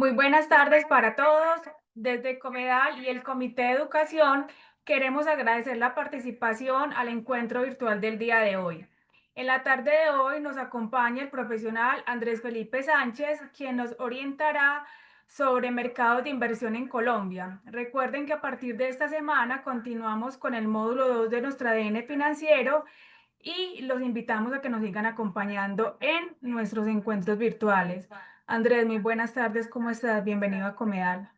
Muy buenas tardes para todos. Desde Comedal y el Comité de Educación queremos agradecer la participación al encuentro virtual del día de hoy. En la tarde de hoy nos acompaña el profesional Andrés Felipe Sánchez, quien nos orientará sobre mercados de inversión en Colombia. Recuerden que a partir de esta semana continuamos con el módulo 2 de nuestro ADN financiero y los invitamos a que nos sigan acompañando en nuestros encuentros virtuales. Andrés, muy buenas tardes, ¿cómo estás? Bienvenido a Comedal.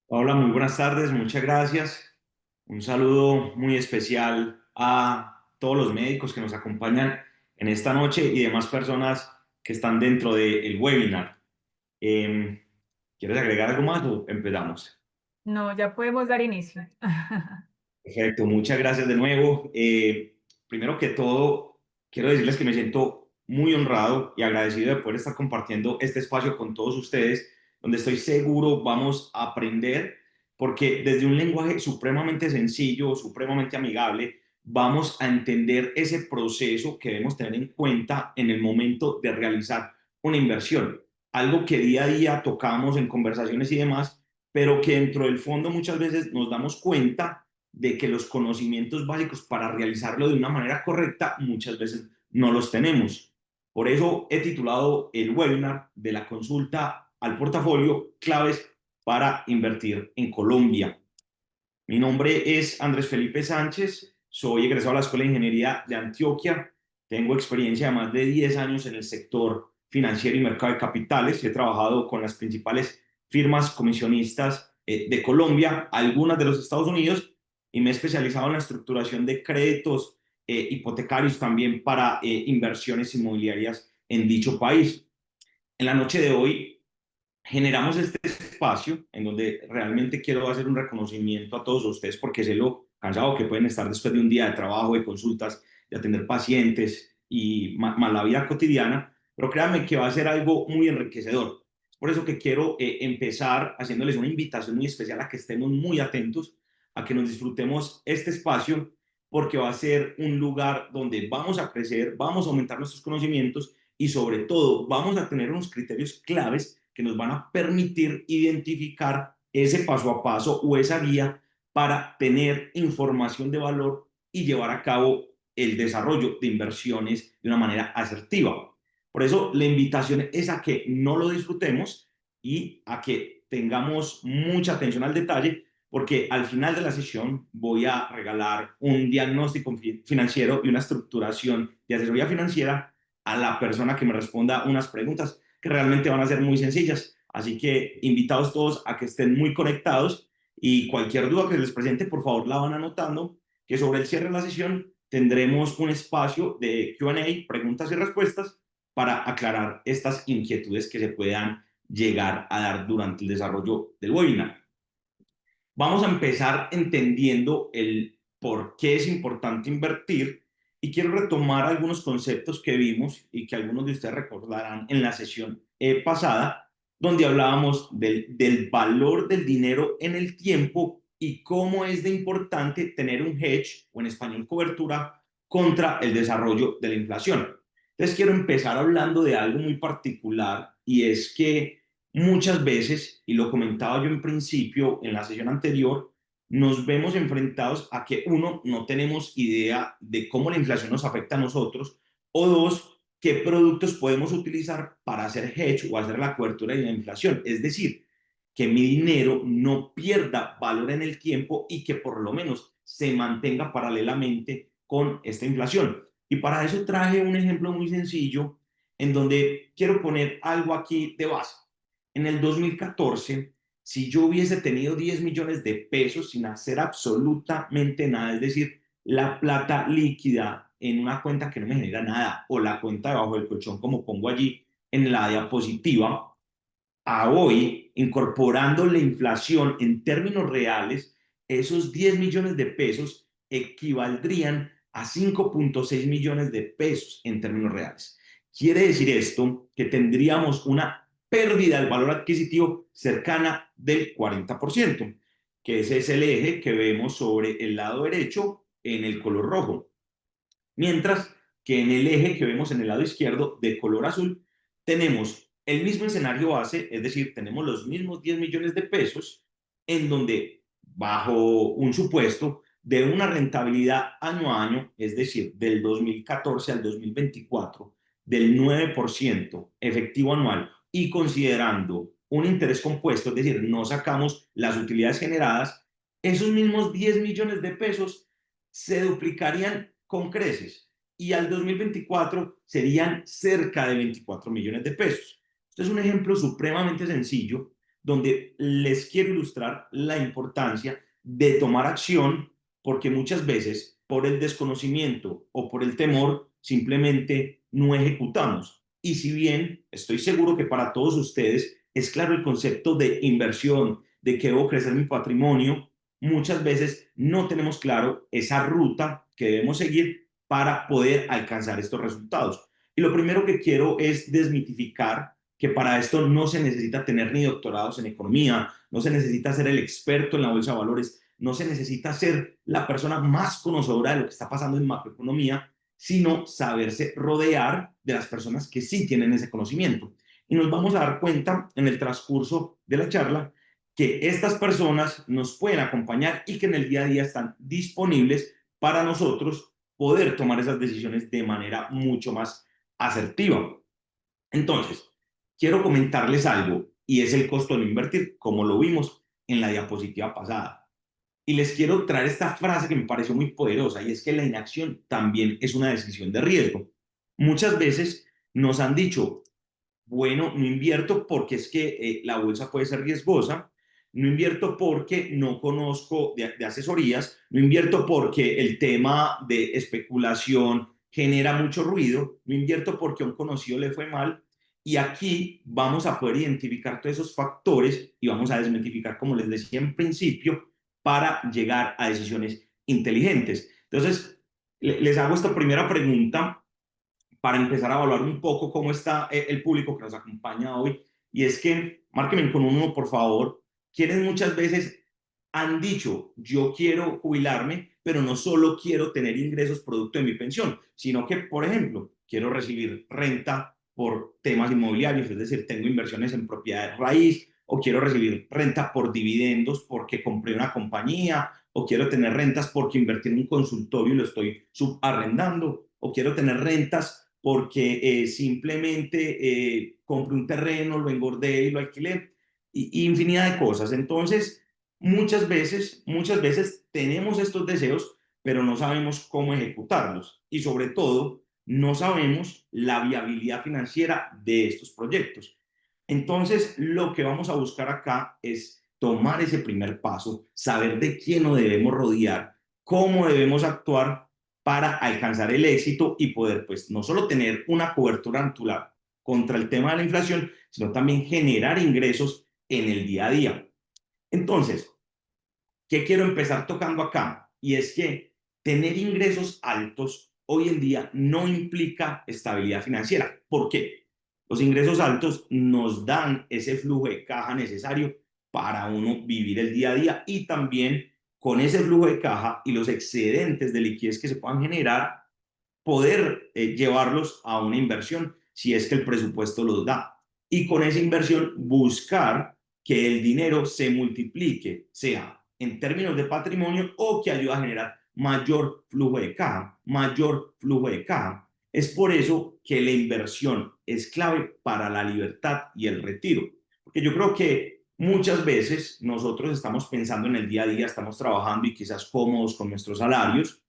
Hola, muy buenas tardes, muchas gracias. Un saludo muy especial a todos los médicos que nos acompañan en esta noche y demás personas que están dentro del webinar. Eh, ¿Quieres agregar algo más o empezamos? No, ya podemos dar inicio. Perfecto, muchas gracias de nuevo. Primero que todo, quiero decirles que me siento muy honrado y agradecido de poder estar compartiendo este espacio con todos ustedes, donde estoy seguro vamos a aprender, porque desde un lenguaje supremamente sencillo, supremamente amigable, vamos a entender ese proceso que debemos tener en cuenta en el momento de realizar una inversión. Algo que día a día tocamos en conversaciones y demás, pero que dentro del fondo muchas veces nos damos cuenta de que los conocimientos básicos para realizarlo de una manera correcta muchas veces no los tenemos. Por eso he titulado el webinar de la consulta al portafolio Claves para invertir en Colombia. Mi nombre es Andrés Felipe Sánchez, soy egresado de la Escuela de Ingeniería de Antioquia, tengo experiencia de más de 10 años en el sector financiero y mercado de capitales, he trabajado con las principales firmas comisionistas de Colombia, algunas de los Estados Unidos, y me he especializado en la estructuración de créditos hipotecarios también para inversiones inmobiliarias en dicho país. En la noche de hoy generamos este espacio en donde realmente quiero hacer un reconocimiento a todos ustedes porque sé lo cansado que pueden estar después de un día de trabajo, de consultas, de atender pacientes y más la vida cotidiana, pero créanme que va a ser algo muy enriquecedor. Es por eso que quiero empezar haciéndoles una invitación muy especial a que estemos muy atentos, a que nos disfrutemos este espacio, porque va a ser un lugar donde vamos a crecer, vamos a aumentar nuestros conocimientos y sobre todo vamos a tener unos criterios claves que nos van a permitir identificar ese paso a paso o esa guía para tener información de valor y llevar a cabo el desarrollo de inversiones de una manera asertiva. Por eso la invitación es a que no lo disfrutemos y a que tengamos mucha atención al detalle, porque al final de la sesión voy a regalar un diagnóstico financiero y una estructuración de asesoría financiera a la persona que me responda unas preguntas que realmente van a ser muy sencillas. Así que invitados todos a que estén muy conectados y cualquier duda que se les presente, por favor, la van anotando, que sobre el cierre de la sesión tendremos un espacio de Q&A, preguntas y respuestas, para aclarar estas inquietudes que se puedan llegar a dar durante el desarrollo del webinar. Vamos a empezar entendiendo el por qué es importante invertir y quiero retomar algunos conceptos que vimos y que algunos de ustedes recordarán en la sesión pasada, donde hablábamos del valor del dinero en el tiempo y cómo es de importante tener un hedge, o en español cobertura, contra el desarrollo de la inflación. Entonces quiero empezar hablando de algo muy particular y es que muchas veces, y lo comentaba yo en principio en la sesión anterior, nos vemos enfrentados a que uno, no tenemos idea de cómo la inflación nos afecta a nosotros, o dos, qué productos podemos utilizar para hacer hedge o hacer la cobertura de la inflación. Es decir, que mi dinero no pierda valor en el tiempo y que por lo menos se mantenga paralelamente con esta inflación. Y para eso traje un ejemplo muy sencillo en donde quiero poner algo aquí de base. En el 2014, si yo hubiese tenido 10 millones de pesos sin hacer absolutamente nada, es decir, la plata líquida en una cuenta que no me genera nada o la cuenta debajo del colchón como pongo allí en la diapositiva, a hoy, incorporando la inflación en términos reales, esos 10 millones de pesos equivaldrían a 5,6 millones de pesos en términos reales. Quiere decir esto que tendríamos una pérdida del valor adquisitivo cercana del 40%, que ese es el eje que vemos sobre el lado derecho en el color rojo. Mientras que en el eje que vemos en el lado izquierdo de color azul tenemos el mismo escenario base, es decir, tenemos los mismos 10 millones de pesos en donde bajo un supuesto de una rentabilidad año a año, es decir, del 2014 al 2024, del 9% efectivo anual y considerando un interés compuesto, es decir, no sacamos las utilidades generadas, esos mismos 10 millones de pesos se duplicarían con creces y al 2024 serían cerca de 24 millones de pesos. Este es un ejemplo supremamente sencillo donde les quiero ilustrar la importancia de tomar acción porque muchas veces por el desconocimiento o por el temor simplemente no ejecutamos. Y si bien estoy seguro que para todos ustedes es claro el concepto de inversión, de que debo crecer mi patrimonio, muchas veces no tenemos claro esa ruta que debemos seguir para poder alcanzar estos resultados. Y lo primero que quiero es desmitificar que para esto no se necesita tener ni doctorados en economía, no se necesita ser el experto en la bolsa de valores, no se necesita ser la persona más conocedora de lo que está pasando en macroeconomía, sino saberse rodear de las personas que sí tienen ese conocimiento. Y nos vamos a dar cuenta en el transcurso de la charla que estas personas nos pueden acompañar y que en el día a día están disponibles para nosotros poder tomar esas decisiones de manera mucho más asertiva. Entonces, quiero comentarles algo y es el costo de no invertir, como lo vimos en la diapositiva pasada. Y les quiero traer esta frase que me pareció muy poderosa y es que la inacción también es una decisión de riesgo. Muchas veces nos han dicho, bueno, no invierto porque es que la bolsa puede ser riesgosa, no invierto porque no conozco de asesorías, no invierto porque el tema de especulación genera mucho ruido, no invierto porque a un conocido le fue mal. Y aquí vamos a poder identificar todos esos factores y vamos a desmitificar, como les decía en principio, para llegar a decisiones inteligentes. Entonces, les hago esta primera pregunta para empezar a evaluar un poco cómo está el público que nos acompaña hoy. Y es que, márquenme con un uno, por favor, quienes muchas veces han dicho, yo quiero jubilarme, pero no solo quiero tener ingresos producto de mi pensión, sino que, por ejemplo, quiero recibir renta por temas inmobiliarios, es decir, tengo inversiones en propiedad raíz, o quiero recibir renta por dividendos porque compré una compañía, o quiero tener rentas porque invertí en un consultorio y lo estoy subarrendando, o quiero tener rentas porque simplemente compré un terreno, lo engordé y lo alquilé, y infinidad de cosas. Entonces, muchas veces tenemos estos deseos, pero no sabemos cómo ejecutarlos y sobre todo no sabemos la viabilidad financiera de estos proyectos. Entonces, lo que vamos a buscar acá es tomar ese primer paso, saber de quién nos debemos rodear, cómo debemos actuar para alcanzar el éxito y poder, pues, no solo tener una cobertura natural contra el tema de la inflación, sino también generar ingresos en el día a día. Entonces, ¿qué quiero empezar tocando acá? Y es que tener ingresos altos hoy en día no implica estabilidad financiera. ¿Por qué? Los ingresos altos nos dan ese flujo de caja necesario para uno vivir el día a día y también con ese flujo de caja y los excedentes de liquidez que se puedan generar, poder llevarlos a una inversión si es que el presupuesto los da. Y con esa inversión buscar que el dinero se multiplique, sea en términos de patrimonio o que ayude a generar mayor flujo de caja, mayor flujo de caja. Es por eso que la inversión es clave para la libertad y el retiro. Porque yo creo que muchas veces nosotros estamos pensando en el día a día, estamos trabajando y quizás cómodos con nuestros salarios,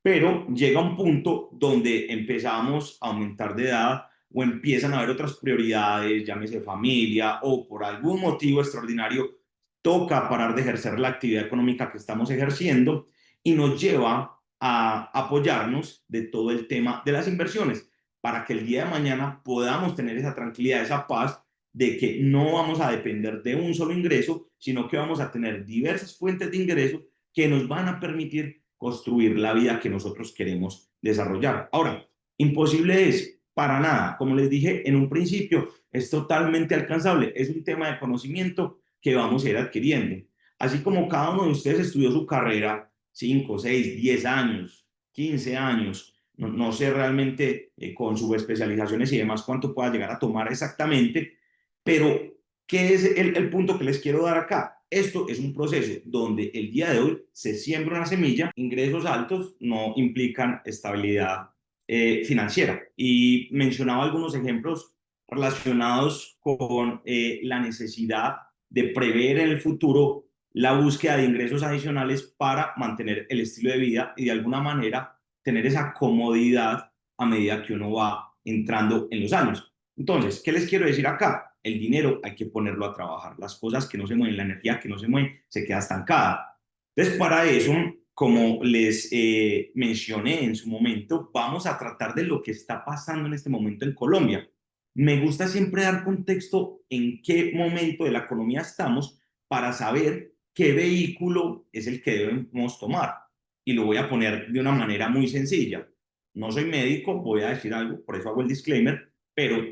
pero llega un punto donde empezamos a aumentar de edad o empiezan a haber otras prioridades, llámese familia o por algún motivo extraordinario, toca parar de ejercer la actividad económica que estamos ejerciendo y nos lleva a apoyarnos de todo el tema de las inversiones para que el día de mañana podamos tener esa tranquilidad, esa paz de que no vamos a depender de un solo ingreso, sino que vamos a tener diversas fuentes de ingreso que nos van a permitir construir la vida que nosotros queremos desarrollar. Ahora, imposible es para nada, como les dije en un principio, es totalmente alcanzable, es un tema de conocimiento que vamos a ir adquiriendo. Así como cada uno de ustedes estudió su carrera 5, 6, 10 años, 15 años, no sé realmente con subespecializaciones y demás cuánto pueda llegar a tomar exactamente, pero ¿qué es el punto que les quiero dar acá? Esto es un proceso donde el día de hoy se siembra una semilla, ingresos altos no implican estabilidad financiera. Y mencionaba algunos ejemplos relacionados con la necesidad de prever en el futuro la búsqueda de ingresos adicionales para mantener el estilo de vida y de alguna manera tener esa comodidad a medida que uno va entrando en los años. Entonces, ¿qué les quiero decir acá? El dinero hay que ponerlo a trabajar. Las cosas que no se mueven, la energía que no se mueve, se queda estancada. Entonces, para eso, como les mencioné en su momento, vamos a tratar de lo que está pasando en este momento en Colombia. Me gusta siempre dar contexto en qué momento de la economía estamos para saber qué vehículo es el que debemos tomar. Y lo voy a poner de una manera muy sencilla. No soy médico, voy a decir algo, por eso hago el disclaimer, pero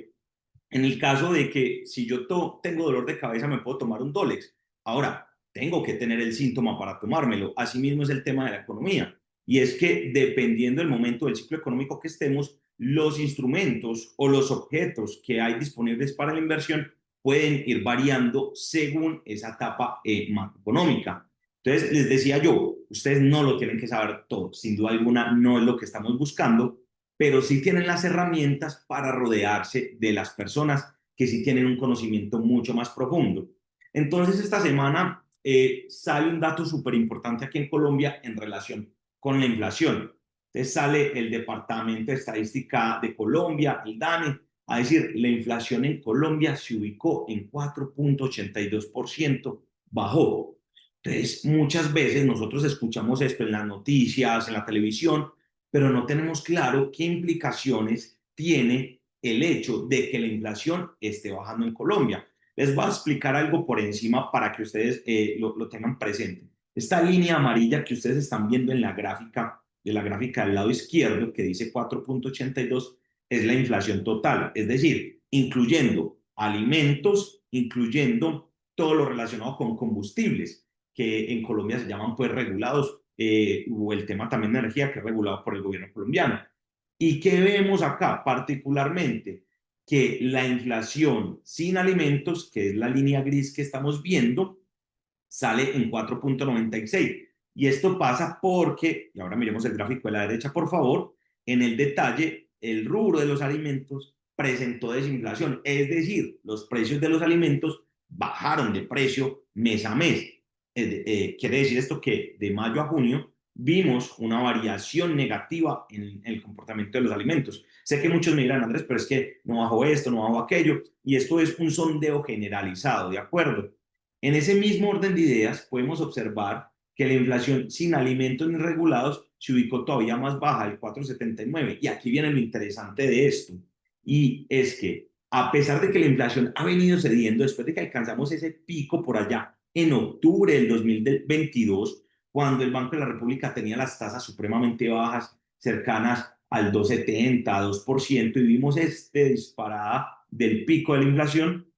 en el caso de que si yo tengo dolor de cabeza me puedo tomar un Dolex. Ahora, tengo que tener el síntoma para tomármelo. Asimismo es el tema de la economía. Y es que dependiendo del momento del ciclo económico que estemos, los instrumentos o los objetos que hay disponibles para la inversión pueden ir variando según esa etapa macroeconómica. Entonces, les decía yo, ustedes no lo tienen que saber todo. Sin duda alguna, no es lo que estamos buscando, pero sí tienen las herramientas para rodearse de las personas que sí tienen un conocimiento mucho más profundo. Entonces, esta semana sale un dato súper importante aquí en Colombia en relación con la inflación. Entonces sale el Departamento de Estadística de Colombia, el DANE, a decir, la inflación en Colombia se ubicó en 4,82%, bajó. Entonces, muchas veces nosotros escuchamos esto en las noticias, en la televisión, pero no tenemos claro qué implicaciones tiene el hecho de que la inflación esté bajando en Colombia. Les voy a explicar algo por encima para que ustedes lo tengan presente. Esta línea amarilla que ustedes están viendo en la gráfica, de la gráfica del lado izquierdo, que dice 4,82, es la inflación total, es decir, incluyendo alimentos, incluyendo todo lo relacionado con combustibles, que en Colombia se llaman pues regulados, o el tema también de energía que es regulado por el gobierno colombiano. ¿Y qué vemos acá? Particularmente que la inflación sin alimentos, que es la línea gris que estamos viendo, sale en 4,96. Y esto pasa porque, y ahora miremos el gráfico de la derecha, por favor, en el detalle, el rubro de los alimentos presentó desinflación, es decir, los precios de los alimentos bajaron de precio mes a mes. Quiere decir esto que de mayo a junio vimos una variación negativa en el comportamiento de los alimentos. Sé que muchos me dirán, Andrés, pero es que no bajó esto, no bajó aquello, y esto es un sondeo generalizado, ¿de acuerdo? En ese mismo orden de ideas, podemos observar que la inflación sin alimentos ni regulados se ubicó todavía más baja, el 4,79. Y aquí viene lo interesante de esto. Y es que, a pesar de que la inflación ha venido cediendo después de que alcanzamos ese pico por allá en octubre del 2022, cuando el Banco de la República tenía las tasas supremamente bajas, cercanas al 2,70, 2%, y vimos este disparada del pico de la inflación,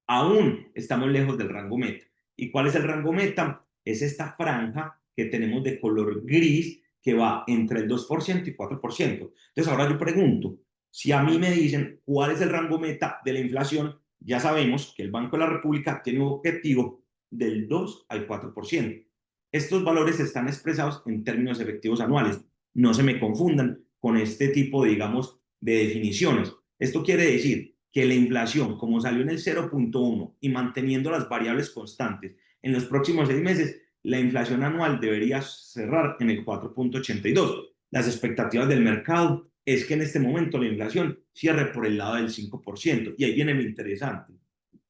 aún estamos lejos del rango meta. ¿Y cuál es el rango meta? Es esta franja que tenemos de color gris que va entre el 2% y 4%. Entonces ahora yo pregunto, si a mí me dicen cuál es el rango meta de la inflación, ya sabemos que el Banco de la República tiene un objetivo del 2 al 4%. Estos valores están expresados en términos efectivos anuales. No se me confundan con este tipo, digamos, de definiciones. Esto quiere decir que la inflación, como salió en el 0,1 y manteniendo las variables constantes en los próximos 6 meses, la inflación anual debería cerrar en el 4,82. Las expectativas del mercado es que en este momento la inflación cierre por el lado del 5%. Y ahí viene lo interesante.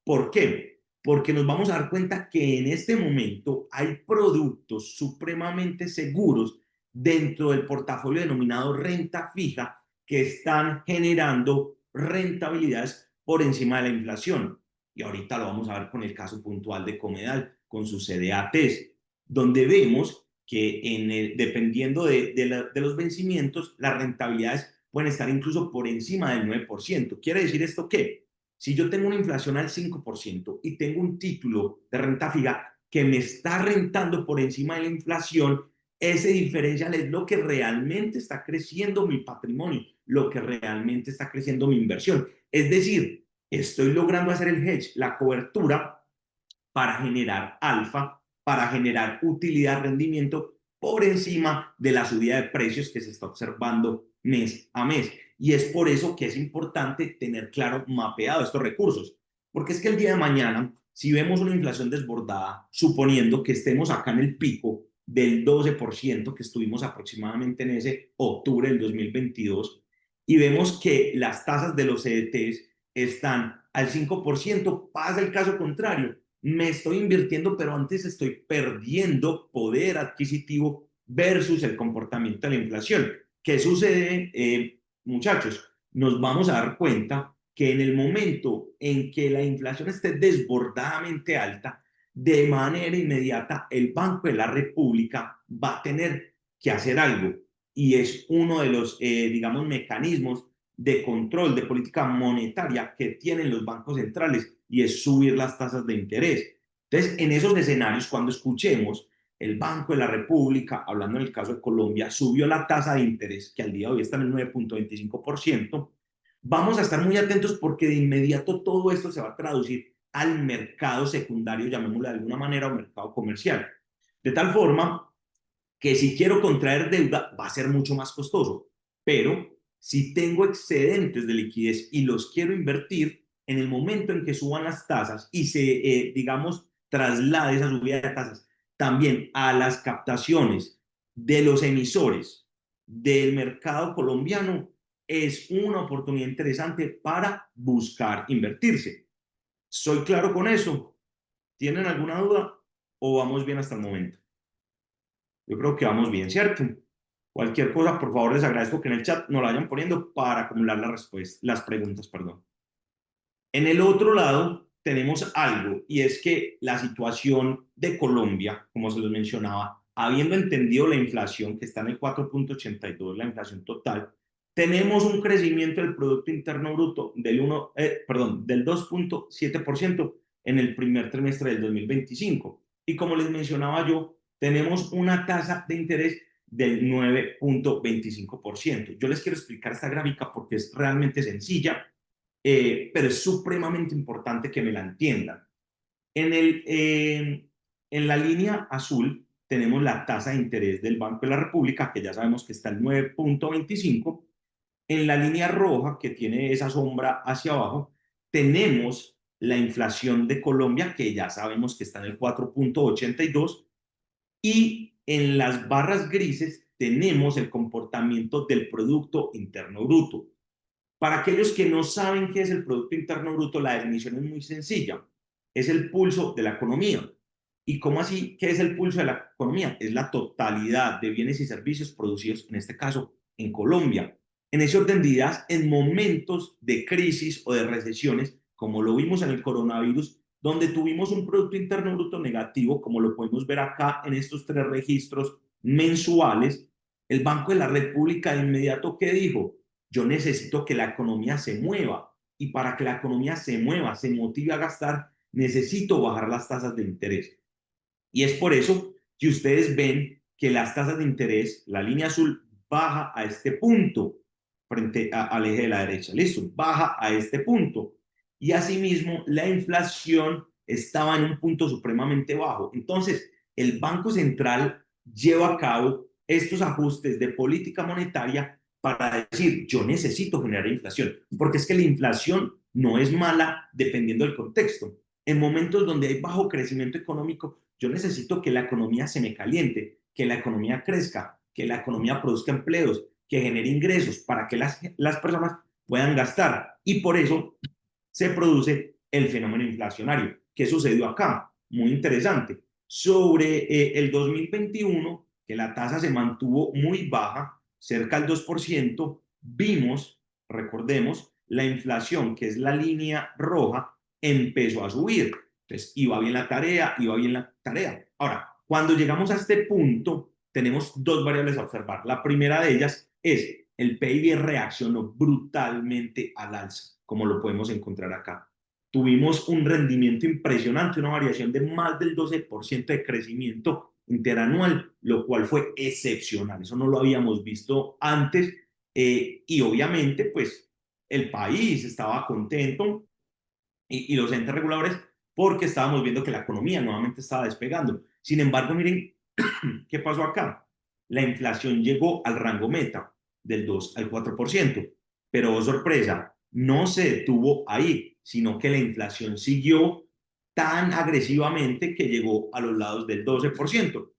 ¿Por qué? Porque nos vamos a dar cuenta que en este momento hay productos supremamente seguros dentro del portafolio denominado renta fija que están generando rentabilidades por encima de la inflación. Y ahorita lo vamos a ver con el caso puntual de Comedal, con sus CDATs, donde vemos que dependiendo de los vencimientos, las rentabilidades pueden estar incluso por encima del 9%. ¿Quiere decir esto qué? Si yo tengo una inflación al 5% y tengo un título de renta fija que me está rentando por encima de la inflación, Ese diferencial es lo que realmente está creciendo mi patrimonio, lo que realmente está creciendo mi inversión. Es decir, estoy logrando hacer el hedge, la cobertura, para generar alfa, para generar utilidad, rendimiento por encima de la subida de precios que se está observando mes a mes. Y es por eso que es importante tener claro, mapeado estos recursos. Porque es que el día de mañana, si vemos una inflación desbordada, suponiendo que estemos acá en el pico del 12% que estuvimos aproximadamente en ese octubre del 2022, y vemos que las tasas de los CDTs están al 5%, pasa el caso contrario, me estoy invirtiendo, pero antes estoy perdiendo poder adquisitivo versus el comportamiento de la inflación. ¿Qué sucede, muchachos? Nos vamos a dar cuenta que en el momento en que la inflación esté desbordadamente alta, de manera inmediata el Banco de la República va a tener que hacer algo y es uno de los, digamos, mecanismos de control de política monetaria que tienen los bancos centrales y es subir las tasas de interés. Entonces, en esos escenarios, cuando escuchemos el Banco de la República, hablando en el caso de Colombia, subió la tasa de interés, que al día de hoy está en el 9.25%, vamos a estar muy atentos porque de inmediato todo esto se va a traducir al mercado secundario, llamémoslo de alguna manera, o mercado comercial. De tal forma que si quiero contraer deuda va a ser mucho más costoso, pero si tengo excedentes de liquidez y los quiero invertir, en el momento en que suban las tasas y se, digamos, traslade esa subida de tasas también a las captaciones de los emisores del mercado colombiano, es una oportunidad interesante para buscar invertirse. ¿Soy claro con eso? ¿Tienen alguna duda o vamos bien hasta el momento? Yo creo que vamos bien, ¿cierto? Cualquier cosa, por favor, les agradezco que en el chat nos la vayan poniendo para acumular las respuestas, las preguntas, perdón. En el otro lado tenemos algo y es que la situación de Colombia, como se les mencionaba, habiendo entendido la inflación que está en el 4.82, la inflación total, tenemos un crecimiento del Producto Interno Bruto del 2.7% en el primer trimestre del 2025. Y como les mencionaba yo, tenemos una tasa de interés del 9.25%. Yo les quiero explicar esta gráfica porque es realmente sencilla, pero es supremamente importante que me la entiendan. En, el, en la línea azul tenemos la tasa de interés del Banco de la República, que ya sabemos que está en 9.25. En la línea roja, que tiene esa sombra hacia abajo, tenemos la inflación de Colombia, que ya sabemos que está en el 4.82. Y en las barras grises tenemos el comportamiento del Producto Interno Bruto. Para aquellos que no saben qué es el Producto Interno Bruto, la definición es muy sencilla. Es el pulso de la economía. ¿Y cómo así? ¿Qué es el pulso de la economía? Es la totalidad de bienes y servicios producidos, en este caso, en Colombia. En ese orden de ideas, en momentos de crisis o de recesiones, como lo vimos en el coronavirus, donde tuvimos un Producto Interno Bruto negativo, como lo podemos ver acá en estos tres registros mensuales, el Banco de la República de inmediato, ¿qué dijo? Yo necesito que la economía se mueva y para que la economía se mueva, se motive a gastar, necesito bajar las tasas de interés. Y es por eso que ustedes ven que las tasas de interés, la línea azul, baja a este punto frente al eje de la derecha. Listo, baja a este punto. Y asimismo, la inflación estaba en un punto supremamente bajo. Entonces, el Banco Central lleva a cabo estos ajustes de política monetaria para decir, yo necesito generar inflación, porque es que la inflación no es mala dependiendo del contexto. En momentos donde hay bajo crecimiento económico, yo necesito que la economía se me caliente, que la economía crezca, que la economía produzca empleos, que genere ingresos para que las personas puedan gastar. Y por eso se produce el fenómeno inflacionario. ¿Qué sucedió acá? Muy interesante. Sobre el 2021, que la tasa se mantuvo muy baja, cerca del 2%, vimos, recordemos, la inflación, que es la línea roja, empezó a subir. Entonces, iba bien la tarea, iba bien la tarea. Ahora, cuando llegamos a este punto, tenemos dos variables a observar. La primera de ellas es el PIB reaccionó brutalmente al alza, como lo podemos encontrar acá. Tuvimos un rendimiento impresionante, una variación de más del 12% de crecimiento interanual, lo cual fue excepcional. Eso no lo habíamos visto antes y obviamente pues el país estaba contento y los entes reguladores porque estábamos viendo que la economía nuevamente estaba despegando. Sin embargo, miren qué pasó acá. La inflación llegó al rango meta del 2 al 4%, pero oh, sorpresa, no se detuvo ahí, sino que la inflación siguió tan agresivamente que llegó a los lados del 12%,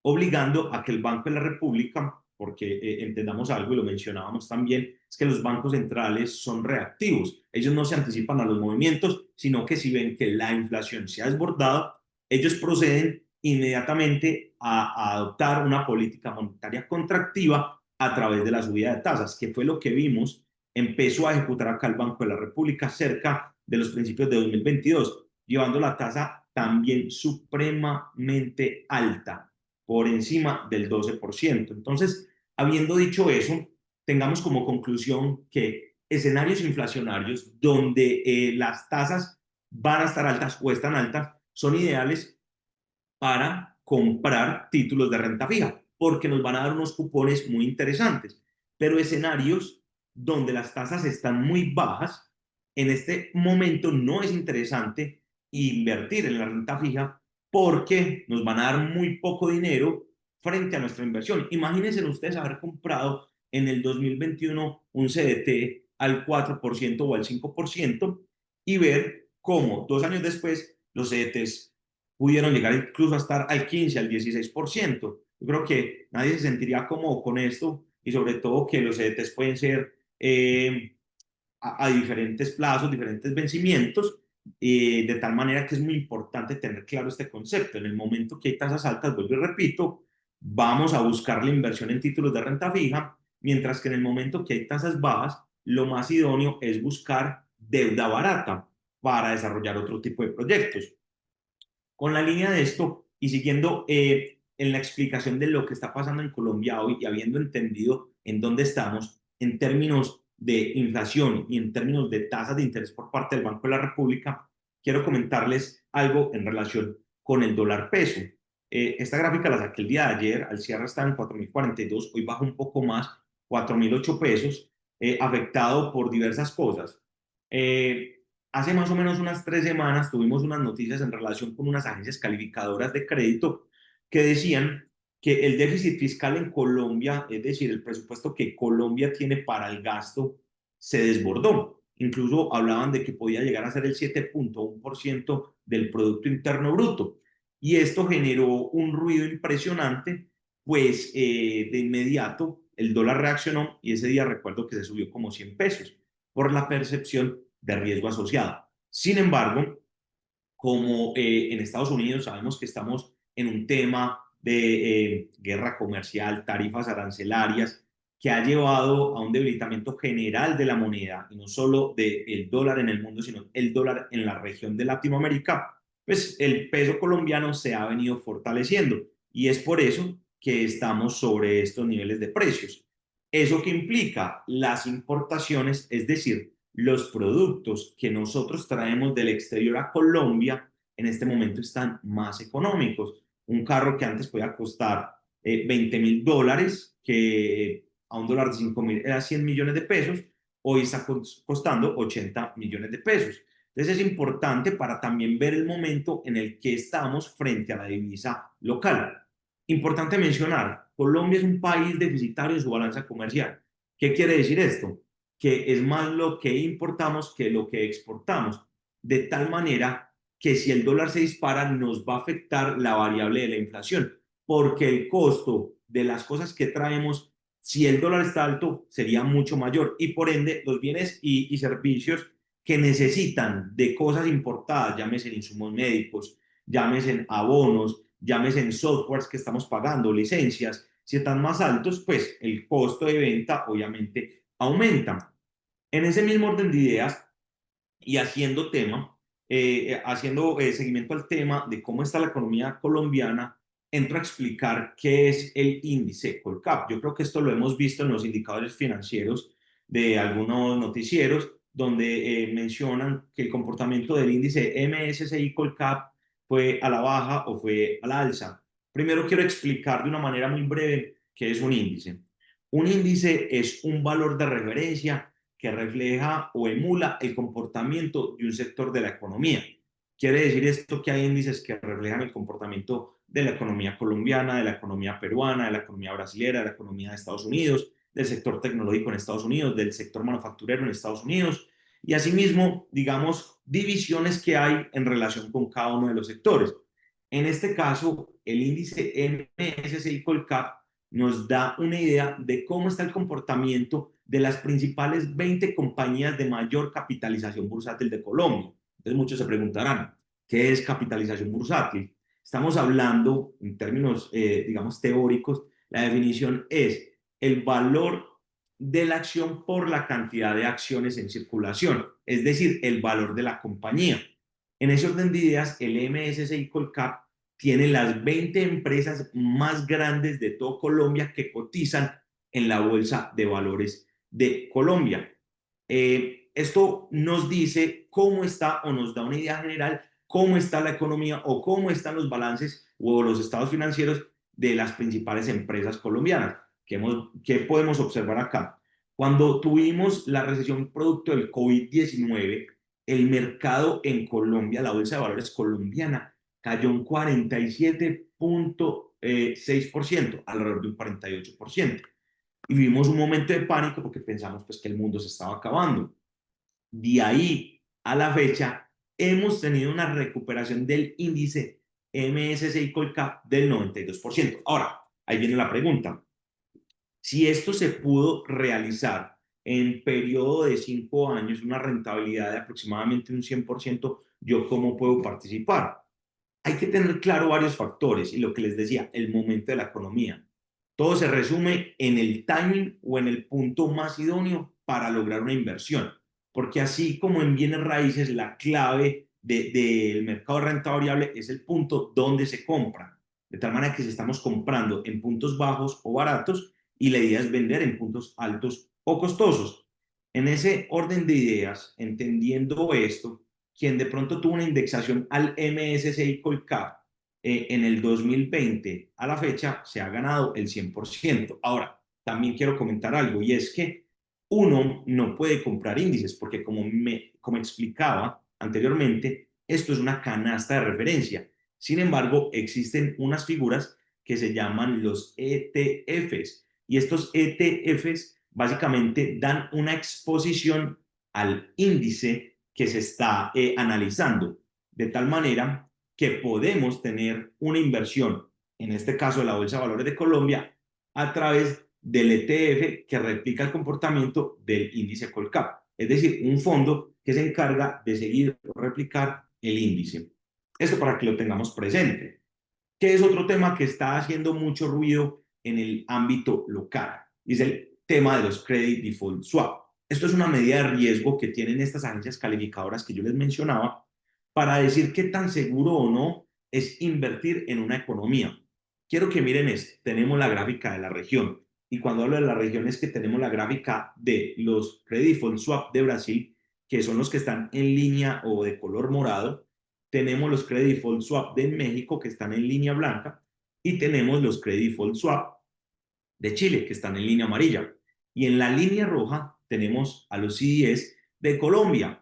obligando a que el Banco de la República, porque entendamos algo y lo mencionábamos también, es que los bancos centrales son reactivos. Ellos no se anticipan a los movimientos, sino que si ven que la inflación se ha desbordado, ellos proceden inmediatamente a adoptar una política monetaria contractiva a través de la subida de tasas, que fue lo que vimos, empezó a ejecutar acá el Banco de la República cerca de los principios de 2022, llevando la tasa también supremamente alta por encima del 12%. Entonces, habiendo dicho eso, tengamos como conclusión que escenarios inflacionarios donde las tasas van a estar altas o están altas son ideales para comprar títulos de renta fija, porque nos van a dar unos cupones muy interesantes. Pero escenarios donde las tasas están muy bajas, en este momento no es interesante invertir en la renta fija porque nos van a dar muy poco dinero frente a nuestra inversión. Imagínense ustedes haber comprado en el 2021 un CDT al 4% o al 5% y ver cómo 2 años después los CDTs pudieron llegar incluso a estar al 15, al 16%. Yo creo que nadie se sentiría cómodo con esto y sobre todo que los CDTs pueden ser a diferentes plazos, diferentes vencimientos, de tal manera que es muy importante tener claro este concepto. En el momento que hay tasas altas, vuelvo y repito, vamos a buscar la inversión en títulos de renta fija, mientras que en el momento que hay tasas bajas, lo más idóneo es buscar deuda barata para desarrollar otro tipo de proyectos. Con la línea de esto y siguiendo en la explicación de lo que está pasando en Colombia hoy y habiendo entendido en dónde estamos en términos de inflación y en términos de tasas de interés por parte del Banco de la República, quiero comentarles algo en relación con el dólar peso. Esta gráfica la saqué el día de ayer, al cierre estaba en 4.042, hoy baja un poco más, 4.008 pesos, afectado por diversas cosas. Eh, Hace más o menos unas 3 semanas tuvimos unas noticias en relación con unas agencias calificadoras de crédito que decían que el déficit fiscal en Colombia, es decir, el presupuesto que Colombia tiene para el gasto, se desbordó. Incluso hablaban de que podía llegar a ser el 7.1% del Producto Interno Bruto. Y esto generó un ruido impresionante, pues de inmediato el dólar reaccionó y ese día recuerdo que se subió como 100 pesos por la percepción de riesgo asociado. Sin embargo, como en Estados Unidos sabemos que estamos en un tema de guerra comercial, tarifas arancelarias, que ha llevado a un debilitamiento general de la moneda, y no solo del dólar en el mundo, sino el dólar en la región de Latinoamérica, pues el peso colombiano se ha venido fortaleciendo y es por eso que estamos sobre estos niveles de precios. ¿Eso que implica? Las importaciones, es decir, los productos que nosotros traemos del exterior a Colombia en este momento están más económicos. Un carro que antes podía costar $20.000, que a un dólar de 5.000 era 100 millones de pesos, hoy está costando 80 millones de pesos. Entonces es importante para también ver el momento en el que estamos frente a la divisa local. Importante mencionar, Colombia es un país deficitario en su balanza comercial. ¿Qué quiere decir esto? Que es más lo que importamos que lo que exportamos, de tal manera que si el dólar se dispara nos va a afectar la variable de la inflación, porque el costo de las cosas que traemos, si el dólar está alto, sería mucho mayor y por ende los bienes y servicios que necesitan de cosas importadas, llámese en insumos médicos, llámese en abonos, llámese en softwares que estamos pagando, licencias, si están más altos, pues el costo de venta obviamente aumenta. En ese mismo orden de ideas y haciendo haciendo seguimiento al tema de cómo está la economía colombiana, entro a explicar qué es el índice Colcap. Yo creo que esto lo hemos visto en los indicadores financieros de algunos noticieros, donde mencionan que el comportamiento del índice MSCI Colcap fue a la baja o fue a la alza. Primero quiero explicar de una manera muy breve qué es un índice. Un índice es un valor de referencia que refleja o emula el comportamiento de un sector de la economía. Quiere decir esto que hay índices que reflejan el comportamiento de la economía colombiana, de la economía peruana, de la economía brasilera, de la economía de Estados Unidos, del sector tecnológico en Estados Unidos, del sector manufacturero en Estados Unidos y asimismo, digamos, divisiones que hay en relación con cada uno de los sectores. En este caso, el índice MSCI Colcap nos da una idea de cómo está el comportamiento de las principales 20 compañías de mayor capitalización bursátil de Colombia. Entonces muchos se preguntarán, ¿qué es capitalización bursátil? Estamos hablando, en términos, digamos, teóricos, la definición es el valor de la acción por la cantidad de acciones en circulación, es decir, el valor de la compañía. En ese orden de ideas, el MSCI Colcap tiene las 20 empresas más grandes de todo Colombia que cotizan en la Bolsa de Valores de Colombia. Esto nos dice cómo está o nos da una idea general cómo está la economía o cómo están los balances o los estados financieros de las principales empresas colombianas. ¿Qué podemos observar acá? Cuando tuvimos la recesión producto del COVID-19, el mercado en Colombia, la bolsa de valores colombiana, cayó un 47.6%, alrededor de un 48%. Y vivimos un momento de pánico porque pensamos pues, que el mundo se estaba acabando. De ahí a la fecha, hemos tenido una recuperación del índice MSCI Colcap del 92%. Ahora, ahí viene la pregunta. Si esto se pudo realizar en periodo de 5 años, una rentabilidad de aproximadamente un 100%, ¿yo cómo puedo participar? Hay que tener claro varios factores y lo que les decía, el momento de la economía. Todo se resume en el timing o en el punto más idóneo para lograr una inversión. Porque así como en bienes raíces, la clave del mercado de renta variable es el punto donde se compra. De tal manera que si estamos comprando en puntos bajos o baratos y la idea es vender en puntos altos o costosos. En ese orden de ideas, entendiendo esto, quien de pronto tuvo una indexación al MSCI Colcap en el 2020 a la fecha se ha ganado el 100%. Ahora, también quiero comentar algo y es que uno no puede comprar índices porque como explicaba anteriormente, esto es una canasta de referencia. Sin embargo, existen unas figuras que se llaman los ETFs y estos ETFs básicamente dan una exposición al índice que se está analizando, de tal manera que podemos tener una inversión, en este caso la Bolsa de Valores de Colombia, a través del ETF que replica el comportamiento del índice Colcap, es decir, un fondo que se encarga de seguir o replicar el índice. Esto para que lo tengamos presente. ¿Qué es otro tema que está haciendo mucho ruido en el ámbito local? Y es el tema de los Credit Default Swap. Esto es una medida de riesgo que tienen estas agencias calificadoras que yo les mencionaba para decir qué tan seguro o no es invertir en una economía. Quiero que miren esto. Tenemos la gráfica de la región. Y cuando hablo de la región es que tenemos la gráfica de los Credit Default Swap de Brasil, que son los que están en línea o de color morado. Tenemos los Credit Default Swap de México, que están en línea blanca. Y tenemos los Credit Default Swap de Chile, que están en línea amarilla. Y en la línea roja tenemos a los CDS de Colombia.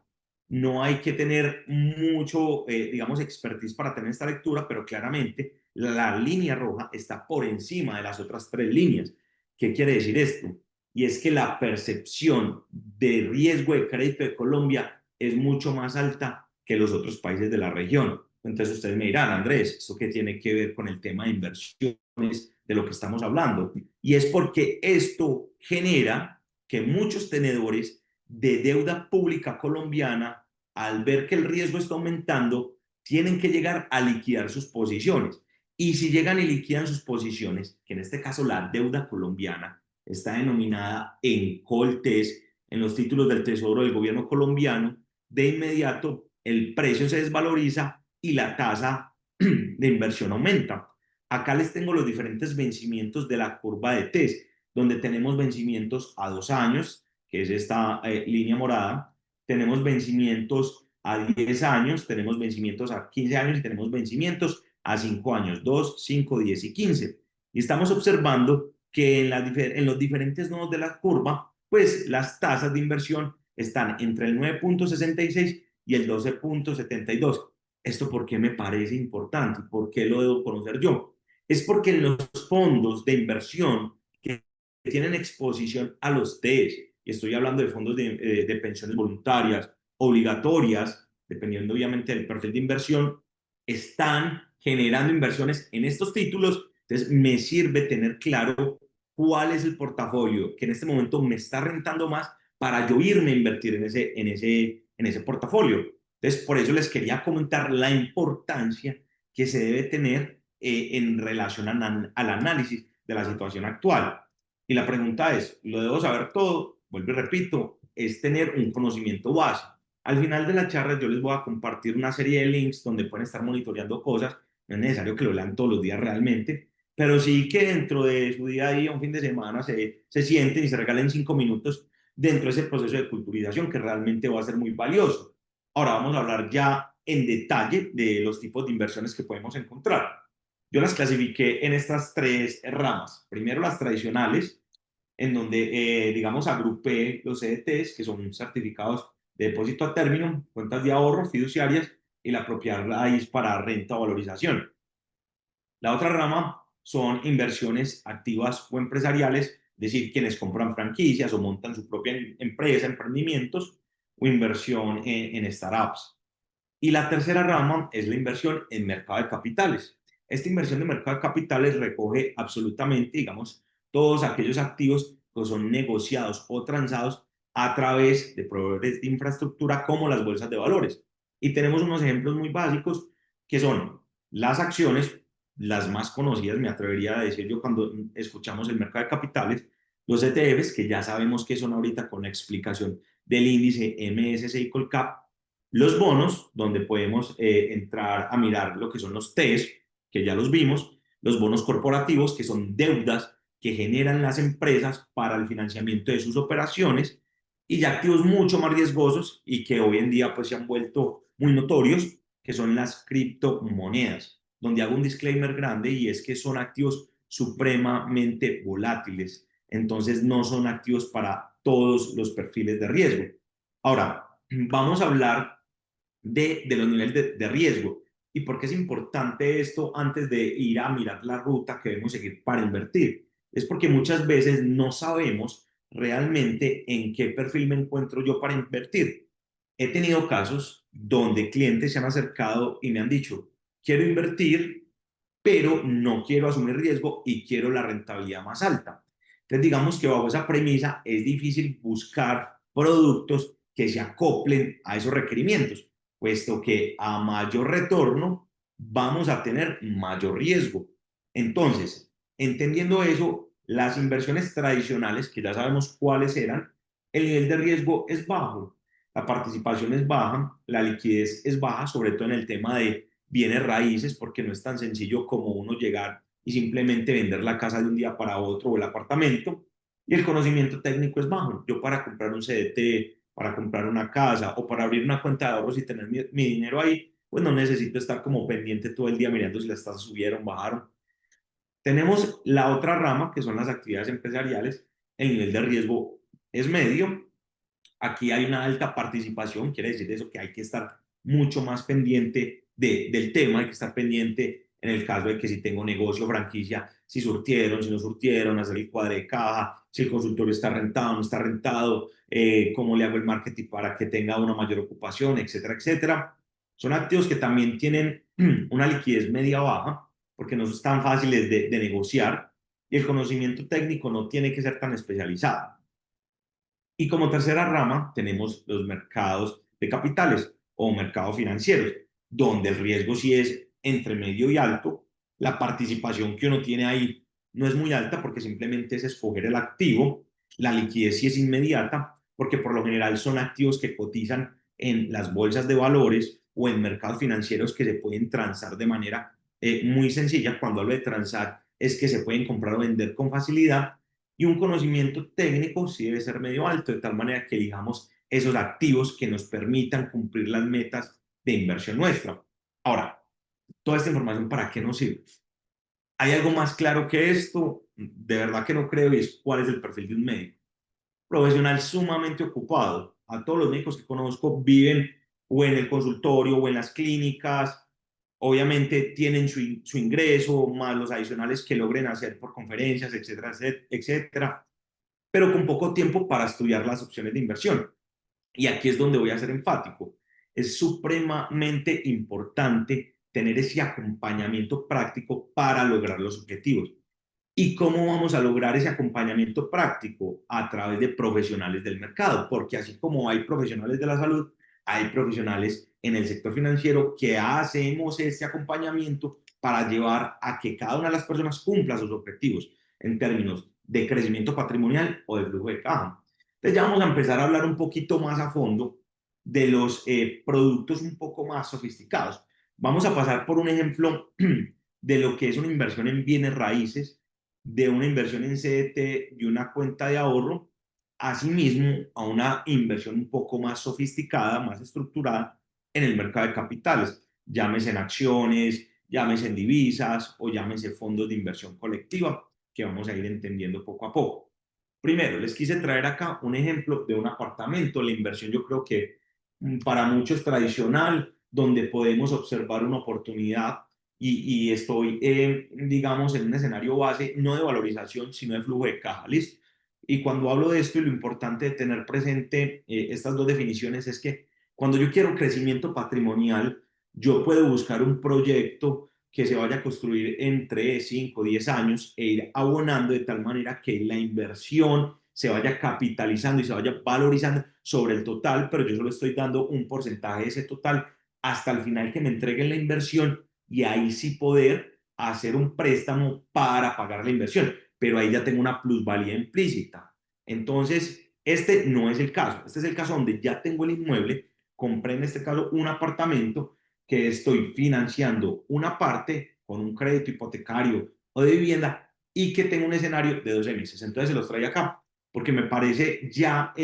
No hay que tener mucho, digamos, expertise para tener esta lectura, pero claramente la línea roja está por encima de las otras tres líneas. ¿Qué quiere decir esto? Y es que la percepción de riesgo de crédito de Colombia es mucho más alta que los otros países de la región. Entonces ustedes me dirán, Andrés, ¿esto qué tiene que ver con el tema de inversiones de lo que estamos hablando? Y es porque esto genera que muchos tenedores de deuda pública colombiana, al ver que el riesgo está aumentando, tienen que llegar a liquidar sus posiciones. Y si llegan y liquidan sus posiciones, que en este caso la deuda colombiana está denominada en coltes, en los títulos del Tesoro del gobierno colombiano, de inmediato el precio se desvaloriza y la tasa de inversión aumenta. Acá les tengo los diferentes vencimientos de la curva de TES, donde tenemos vencimientos a 2 años, que es esta línea morada, tenemos vencimientos a 10 años, tenemos vencimientos a 15 años y tenemos vencimientos a 5 años, 2, 5, 10 y 15. Y estamos observando que en los diferentes nodos de la curva, pues las tasas de inversión están entre el 9,66 y el 12,72. ¿Esto por qué me parece importante? ¿Por qué lo debo conocer yo? Es porque en los fondos de inversión que tienen exposición a los TES, y estoy hablando de fondos de pensiones voluntarias, obligatorias, dependiendo obviamente del perfil de inversión, están generando inversiones en estos títulos. Entonces, me sirve tener claro cuál es el portafolio que en este momento me está rentando más para yo irme a invertir en ese portafolio. Entonces, por eso les quería comentar la importancia que se debe tener en relación al análisis de la situación actual. Y la pregunta es, ¿lo debo saber todo? Vuelvo y repito, es tener un conocimiento base. Al final de la charla yo les voy a compartir una serie de links donde pueden estar monitoreando cosas. No es necesario que lo lean todos los días realmente, pero sí que dentro de su día a día, un fin de semana, se sienten y se regalen 5 minutos dentro de ese proceso de culturización que realmente va a ser muy valioso. Ahora vamos a hablar ya en detalle de los tipos de inversiones que podemos encontrar. Yo las clasifiqué en estas tres ramas. Primero las tradicionales, en donde, digamos, agrupé los CDTs, que son certificados de depósito a término, cuentas de ahorro, fiduciarias y la propiedad raíz para renta o valorización. La otra rama son inversiones activas o empresariales, es decir, quienes compran franquicias o montan su propia empresa, emprendimientos o inversión en startups. Y la tercera rama es la inversión en mercado de capitales. Esta inversión de mercado de capitales recoge absolutamente, digamos, todos aquellos activos que son negociados o transados a través de proveedores de infraestructura como las bolsas de valores. Y tenemos unos ejemplos muy básicos que son las acciones, las más conocidas, me atrevería a decir yo cuando escuchamos el mercado de capitales, los ETFs, que ya sabemos que son ahorita con la explicación del índice MSCI Colcap, los bonos, donde podemos entrar a mirar lo que son los TES, que ya los vimos, los bonos corporativos, que son deudas que generan las empresas para el financiamiento de sus operaciones, y ya activos mucho más riesgosos y que hoy en día pues se han vuelto muy notorios, que son las criptomonedas, donde hago un disclaimer grande y es que son activos supremamente volátiles, entonces no son activos para todos los perfiles de riesgo. Ahora, vamos a hablar de los niveles de riesgo. ¿Y por qué es importante esto antes de ir a mirar la ruta que debemos seguir para invertir? Es porque muchas veces no sabemos realmente en qué perfil me encuentro yo para invertir. He tenido casos donde clientes se han acercado y me han dicho, quiero invertir, pero no quiero asumir riesgo y quiero la rentabilidad más alta. Entonces, digamos que bajo esa premisa es difícil buscar productos que se acoplen a esos requerimientos, puesto que a mayor retorno vamos a tener mayor riesgo. Entonces, entendiendo eso, las inversiones tradicionales, que ya sabemos cuáles eran, el nivel de riesgo es bajo, la participación es baja, la liquidez es baja, sobre todo en el tema de bienes raíces, porque no es tan sencillo como uno llegar y simplemente vender la casa de un día para otro o el apartamento. Y el conocimiento técnico es bajo. Yo para comprar un CDT, para comprar una casa o para abrir una cuenta de ahorros y tener mi dinero ahí, pues no necesito estar como pendiente todo el día mirando si las tasas subieron, bajaron. Tenemos la otra rama, que son las actividades empresariales. El nivel de riesgo es medio. Aquí hay una alta participación, quiere decir eso que hay que estar mucho más pendiente del tema, hay que estar pendiente en el caso de que si tengo negocio, franquicia, si surtieron, si no surtieron, hacer el cuadre de caja, si el consultorio está rentado, no está rentado, cómo le hago el marketing para que tenga una mayor ocupación, etcétera, etcétera. Son activos que también tienen una liquidez media baja, porque no son tan fáciles de negociar y el conocimiento técnico no tiene que ser tan especializado. Y como tercera rama tenemos los mercados de capitales o mercados financieros, donde el riesgo sí es entre medio y alto. La participación que uno tiene ahí no es muy alta porque simplemente es escoger el activo. La liquidez sí es inmediata porque por lo general son activos que cotizan en las bolsas de valores o en mercados financieros que se pueden transar de manera muy sencilla. Cuando hablo de transar es que se pueden comprar o vender con facilidad y un conocimiento técnico sí debe ser medio alto, de tal manera que elijamos esos activos que nos permitan cumplir las metas de inversión nuestra. Ahora, toda esta información, ¿para qué nos sirve? ¿Hay algo más claro que esto? De verdad que no creo, y es cuál es el perfil de un médico. Profesional sumamente ocupado. A todos los médicos que conozco viven o en el consultorio o en las clínicas. Obviamente tienen su ingreso, más los adicionales que logren hacer por conferencias, etcétera, etcétera, pero con poco tiempo para estudiar las opciones de inversión. Y aquí es donde voy a ser enfático. Es supremamente importante tener ese acompañamiento práctico para lograr los objetivos. ¿Y cómo vamos a lograr ese acompañamiento práctico? A través de profesionales del mercado, porque así como hay profesionales de la salud, hay profesionales en el sector financiero que hacemos este acompañamiento para llevar a que cada una de las personas cumpla sus objetivos en términos de crecimiento patrimonial o de flujo de caja. Entonces ya vamos a empezar a hablar un poquito más a fondo de los productos un poco más sofisticados. Vamos a pasar por un ejemplo de lo que es una inversión en bienes raíces, de una inversión en CDT, de una cuenta de ahorro, asimismo a una inversión un poco más sofisticada, más estructurada en el mercado de capitales, llámese en acciones, llámese en divisas o llámese fondos de inversión colectiva, que vamos a ir entendiendo poco a poco. Primero, les quise traer acá un ejemplo de un apartamento. La inversión yo creo que para muchos tradicional, donde podemos observar una oportunidad y estoy, digamos, en un escenario base, no de valorización, sino de flujo de caja, ¿listo? Y cuando hablo de esto y lo importante de tener presente estas dos definiciones es que cuando yo quiero crecimiento patrimonial, yo puedo buscar un proyecto que se vaya a construir en 3, 5, 10 años e ir abonando de tal manera que la inversión se vaya capitalizando y se vaya valorizando sobre el total, pero yo solo estoy dando un porcentaje de ese total hasta el final que me entreguen la inversión y ahí sí poder hacer un préstamo para pagar la inversión, pero ahí ya tengo una plusvalía implícita. Entonces, este no es el caso. Este es el caso donde ya tengo el inmueble, compré en este caso un apartamento que estoy financiando una parte con un crédito hipotecario o de vivienda y que tengo un escenario de 12 meses. Entonces se los traigo acá porque me parece ya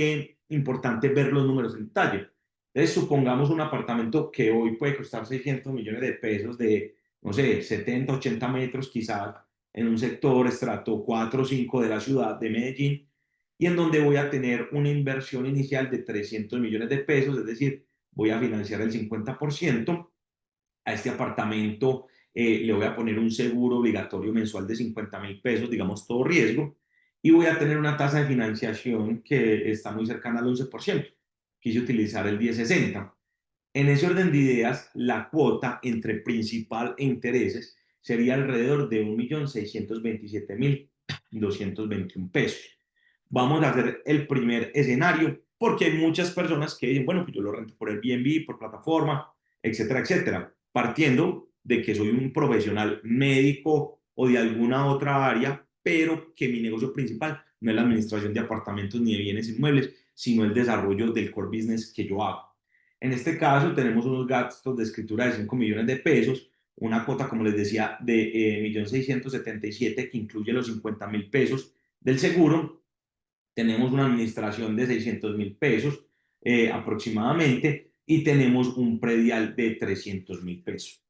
importante ver los números en detalle. Entonces, supongamos un apartamento que hoy puede costar 600 millones de pesos de, no sé, 70, 80 metros quizás, en un sector estrato 4 o 5 de la ciudad de Medellín, y en donde voy a tener una inversión inicial de 300 millones de pesos, es decir, voy a financiar el 50% a este apartamento. Le voy a poner un seguro obligatorio mensual de 50.000 pesos, digamos todo riesgo, y voy a tener una tasa de financiación que está muy cercana al 11%. Quise utilizar el 1060. En ese orden de ideas, la cuota entre principal e intereses sería alrededor de 1.627.221 pesos. Vamos a hacer el primer escenario porque hay muchas personas que dicen, bueno, pues yo lo rento por Airbnb, por plataforma, etcétera, etcétera. Partiendo de que soy un profesional médico o de alguna otra área, pero que mi negocio principal no es la administración de apartamentos ni de bienes inmuebles, sino el desarrollo del core business que yo hago. En este caso tenemos unos gastos de escritura de 5 millones de pesos, una cuota, como les decía, de 1.677.000 que incluye los 50.000 pesos del seguro. Tenemos una administración de 600.000 pesos aproximadamente y tenemos un predial de 300.000 pesos.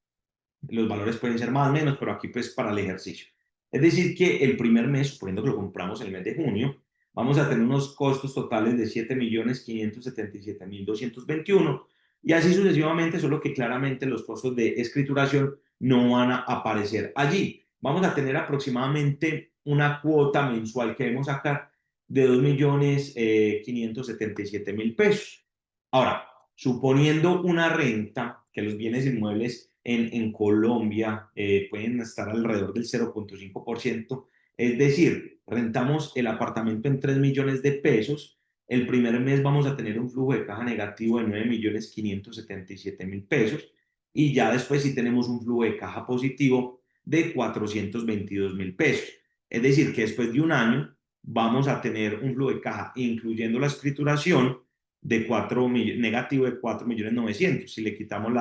Los valores pueden ser más o menos, pero aquí pues para el ejercicio. Es decir, que el primer mes, suponiendo que lo compramos el mes de junio, vamos a tener unos costos totales de 7.577.221 y así sucesivamente, solo que claramente los costos de escrituración no van a aparecer allí. Vamos a tener aproximadamente una cuota mensual que debemos sacar de 2.577.000 pesos. Ahora, suponiendo una renta, que los bienes inmuebles en Colombia pueden estar alrededor del 0.5%, es decir, rentamos el apartamento en 3 millones de pesos, el primer mes vamos a tener un flujo de caja negativo de 9.577.000 pesos y ya después sí tenemos un flujo de caja positivo de 422.000 pesos. Es decir, que después de un año vamos a tener un flujo de caja, incluyendo la escrituración, de 4 negativo de 4.900.000. Si le quitamos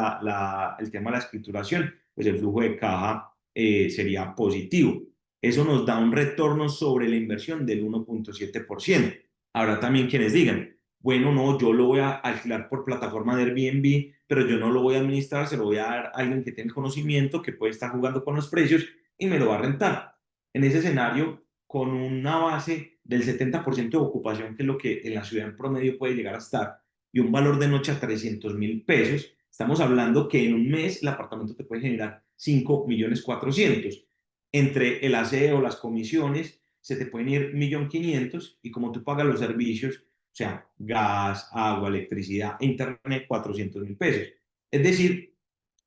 el tema de la escrituración, pues el flujo de caja sería positivo. Eso nos da un retorno sobre la inversión del 1.7%. Habrá también quienes digan, bueno, no, yo lo voy a alquilar por plataforma de Airbnb pero yo no lo voy a administrar, se lo voy a dar a alguien que tenga el conocimiento, que puede estar jugando con los precios y me lo va a rentar. En ese escenario, con una base del 70% de ocupación, que es lo que en la ciudad en promedio puede llegar a estar, y un valor de noche a 300.000 pesos, estamos hablando que en un mes el apartamento te puede generar 5.400.000. Entre el aseo, las comisiones, se te pueden ir 1.500.000 y como tú pagas los servicios, o sea, gas, agua, electricidad e internet, 400.000 pesos. Es decir,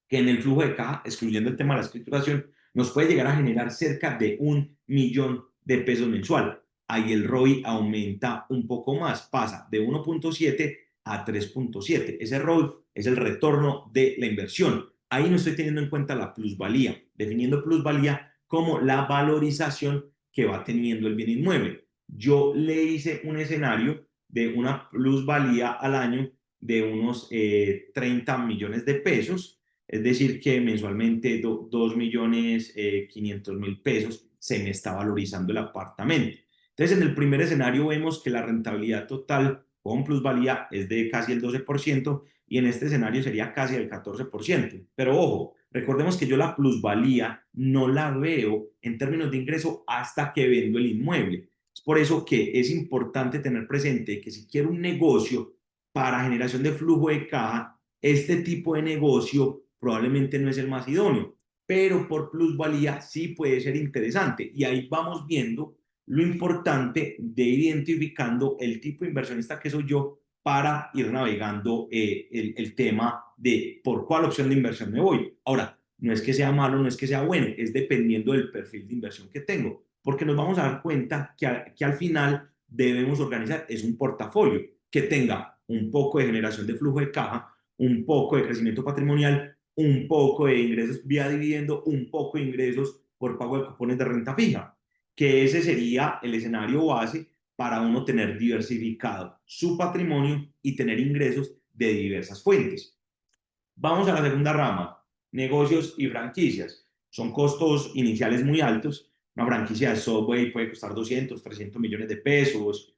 que en el flujo de caja, excluyendo el tema de la escrituración, nos puede llegar a generar cerca de 1.000.000 de pesos mensual. Ahí el ROI aumenta un poco más, pasa de 1.7 a 3.7. Ese ROI es el retorno de la inversión. Ahí no estoy teniendo en cuenta la plusvalía, definiendo plusvalía como la valorización que va teniendo el bien inmueble. Yo le hice un escenario de una plusvalía al año de unos 30 millones de pesos, es decir, que mensualmente 2.500.000 pesos se me está valorizando el apartamento. Entonces, en el primer escenario vemos que la rentabilidad total con plusvalía es de casi el 12% y en este escenario sería casi el 14%. Pero ojo, recordemos que yo la plusvalía no la veo en términos de ingreso hasta que vendo el inmueble. Es por eso que es importante tener presente que si quiero un negocio para generación de flujo de caja, este tipo de negocio probablemente no es el más idóneo, pero por plusvalía sí puede ser interesante. Y ahí vamos viendo lo importante de ir identificando el tipo de inversionista que soy yo para ir navegando el tema de por cuál opción de inversión me voy. Ahora, no es que sea malo, no es que sea bueno, es dependiendo del perfil de inversión que tengo, porque nos vamos a dar cuenta que al final debemos organizar es un portafolio que tenga un poco de generación de flujo de caja, un poco de crecimiento patrimonial, un poco de ingresos vía dividendo, un poco de ingresos por pago de cupones de renta fija, que ese sería el escenario base para uno tener diversificado su patrimonio y tener ingresos de diversas fuentes. Vamos a la segunda rama, negocios y franquicias. Son costos iniciales muy altos. Una franquicia de Subway puede costar 200, 300 millones de pesos.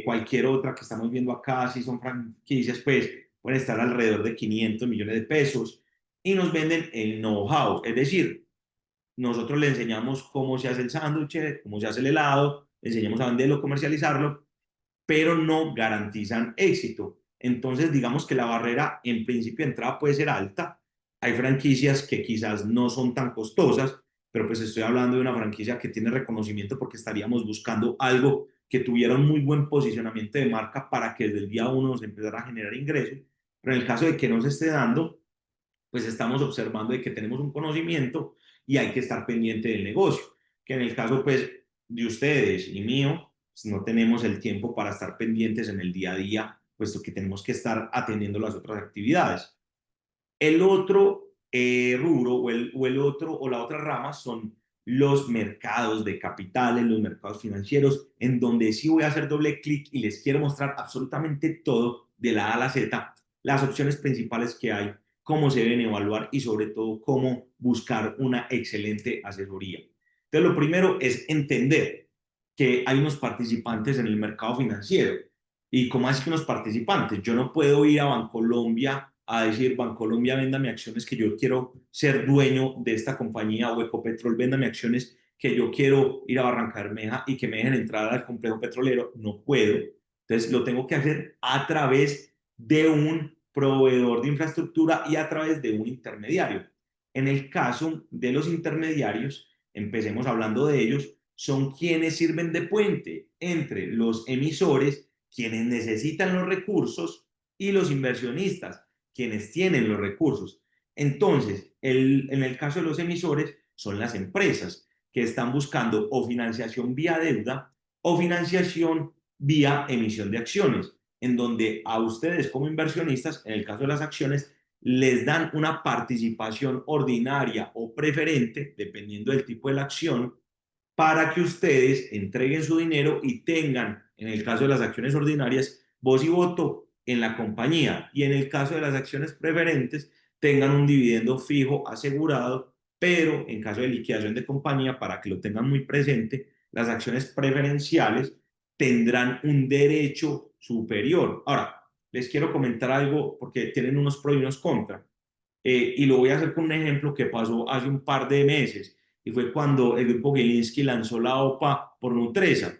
Cualquier otra que estamos viendo acá, si son franquicias, pues pueden estar alrededor de 500 millones de pesos. Y nos venden el know-how, es decir, nosotros le enseñamos cómo se hace el sándwich, cómo se hace el helado, le enseñamos a venderlo, comercializarlo, pero no garantizan éxito. Entonces, digamos que la barrera en principio de entrada puede ser alta. Hay franquicias que quizás no son tan costosas, pero pues estoy hablando de una franquicia que tiene reconocimiento porque estaríamos buscando algo que tuviera un muy buen posicionamiento de marca para que desde el día uno nos empezara a generar ingresos. Pero en el caso de que no se esté dando, pues estamos observando de que tenemos un conocimiento y hay que estar pendiente del negocio, que en el caso pues de ustedes y mío, pues, no tenemos el tiempo para estar pendientes en el día a día, puesto que tenemos que estar atendiendo las otras actividades. El otro rubro o el otro o la otra rama son los mercados de capitales, los mercados financieros, en donde sí voy a hacer doble clic y les quiero mostrar absolutamente todo de la A a la Z, las opciones principales que hay, cómo se deben evaluar y sobre todo cómo buscar una excelente asesoría. Entonces, lo primero es entender que hay unos participantes en el mercado financiero. ¿Y cómo es que unos participantes? Yo no puedo ir a Bancolombia a decir, Bancolombia, véndame acciones que yo quiero ser dueño de esta compañía, o Ecopetrol, véndame acciones que yo quiero ir a Barranca Bermeja y que me dejen entrar al complejo petrolero. No puedo. Entonces lo tengo que hacer a través de un proveedor de infraestructura y a través de un intermediario. En el caso de los intermediarios, empecemos hablando de ellos, son quienes sirven de puente entre los emisores, quienes necesitan los recursos, y los inversionistas, quienes tienen los recursos. Entonces, en el caso de los emisores, son las empresas que están buscando o financiación vía deuda o financiación vía emisión de acciones, en donde a ustedes como inversionistas, en el caso de las acciones, les dan una participación ordinaria o preferente, dependiendo del tipo de la acción, para que ustedes entreguen su dinero y tengan, en el caso de las acciones ordinarias, voz y voto en la compañía, y en el caso de las acciones preferentes, tengan un dividendo fijo asegurado, pero en caso de liquidación de compañía, para que lo tengan muy presente, las acciones preferenciales tendrán un derecho superior. Ahora, les quiero comentar algo porque tienen unos pros y unos contras. Y lo voy a hacer con un ejemplo que pasó hace un par de meses, y fue cuando el grupo Gilinski lanzó la OPA por Nutresa,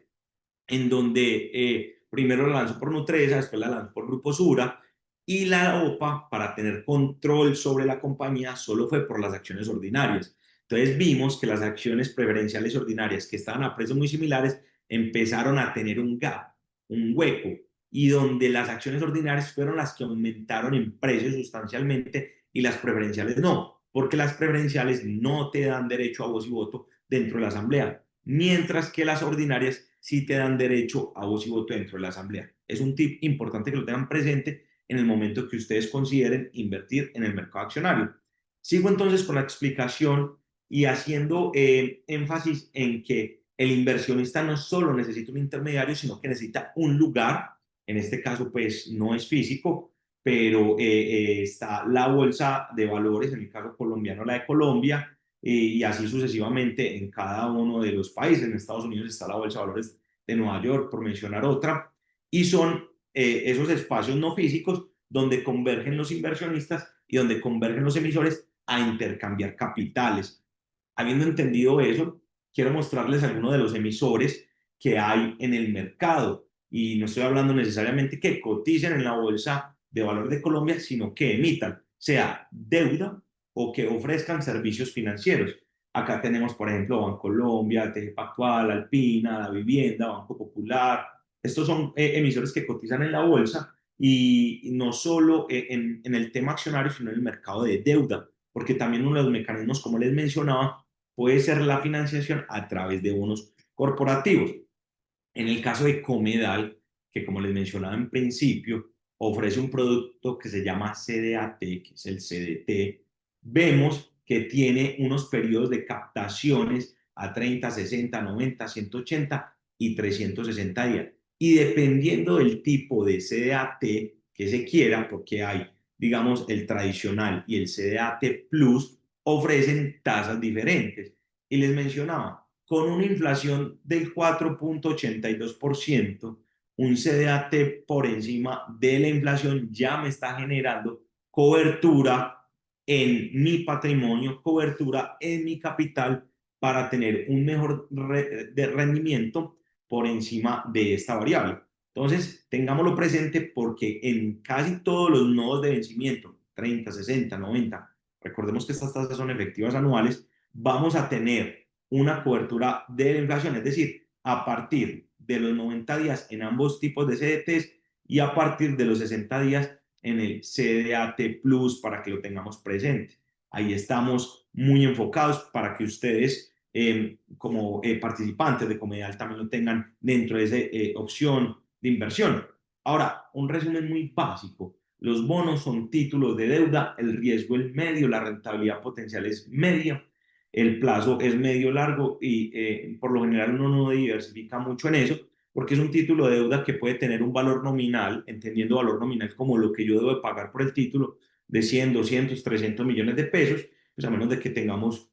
en donde primero la lanzó por Nutresa, después la lanzó por Grupo Sura, y la OPA, para tener control sobre la compañía, solo fue por las acciones ordinarias. Entonces vimos que las acciones preferenciales ordinarias, que estaban a precios muy similares, empezaron a tener un gap, un hueco, y donde las acciones ordinarias fueron las que aumentaron en precio sustancialmente y las preferenciales no, porque las preferenciales no te dan derecho a voz y voto dentro de la asamblea, mientras que las ordinarias sí te dan derecho a voz y voto dentro de la asamblea. Es un tip importante que lo tengan presente en el momento que ustedes consideren invertir en el mercado accionario. Sigo entonces con la explicación y haciendo énfasis en que el inversionista no solo necesita un intermediario, sino que necesita un lugar. En este caso, pues no es físico, pero está la bolsa de valores, en el caso colombiano, la de Colombia, y así sucesivamente en cada uno de los países. En Estados Unidos está la Bolsa de Valores de Nueva York, por mencionar otra, y son esos espacios no físicos donde convergen los inversionistas y donde convergen los emisores a intercambiar capitales. Habiendo entendido eso, quiero mostrarles algunos de los emisores que hay en el mercado. Y no estoy hablando necesariamente que coticen en la Bolsa de Valores de Colombia, sino que emitan, sea deuda o que ofrezcan servicios financieros. Acá tenemos, por ejemplo, Bancolombia, TG Pactual, Alpina, La Vivienda, Banco Popular. Estos son emisores que cotizan en la bolsa y no solo en el tema accionario, sino en el mercado de deuda, porque también uno de los mecanismos, como les mencionaba, puede ser la financiación a través de bonos corporativos. En el caso de Comedal, que como les mencionaba en principio, ofrece un producto que se llama CDAT, que es el CDT, vemos que tiene unos periodos de captaciones a 30, 60, 90, 180 y 360 días. Y dependiendo del tipo de CDAT que se quiera, porque hay, digamos, el tradicional y el CDAT Plus, ofrecen tasas diferentes. Y les mencionaba, con una inflación del 4,82%, un CDAT por encima de la inflación ya me está generando cobertura en mi patrimonio, cobertura en mi capital para tener un mejor de rendimiento por encima de esta variable. Entonces, tengámoslo presente porque en casi todos los nodos de vencimiento, 30, 60, 90, recordemos que estas tasas son efectivas anuales, vamos a tener una cobertura de la inflación, es decir, a partir de los 90 días en ambos tipos de CDTs y a partir de los 60 días en el CDAT Plus para que lo tengamos presente. Ahí estamos muy enfocados para que ustedes como participantes de Comedial también lo tengan dentro de esa opción de inversión. Ahora, un resumen muy básico. Los bonos son títulos de deuda, el riesgo es medio, la rentabilidad potencial es media, el plazo es medio largo y por lo general uno no diversifica mucho en eso porque es un título de deuda que puede tener un valor nominal, entendiendo valor nominal como lo que yo debo de pagar por el título de 100, 200, 300 millones de pesos, pues a menos de que tengamos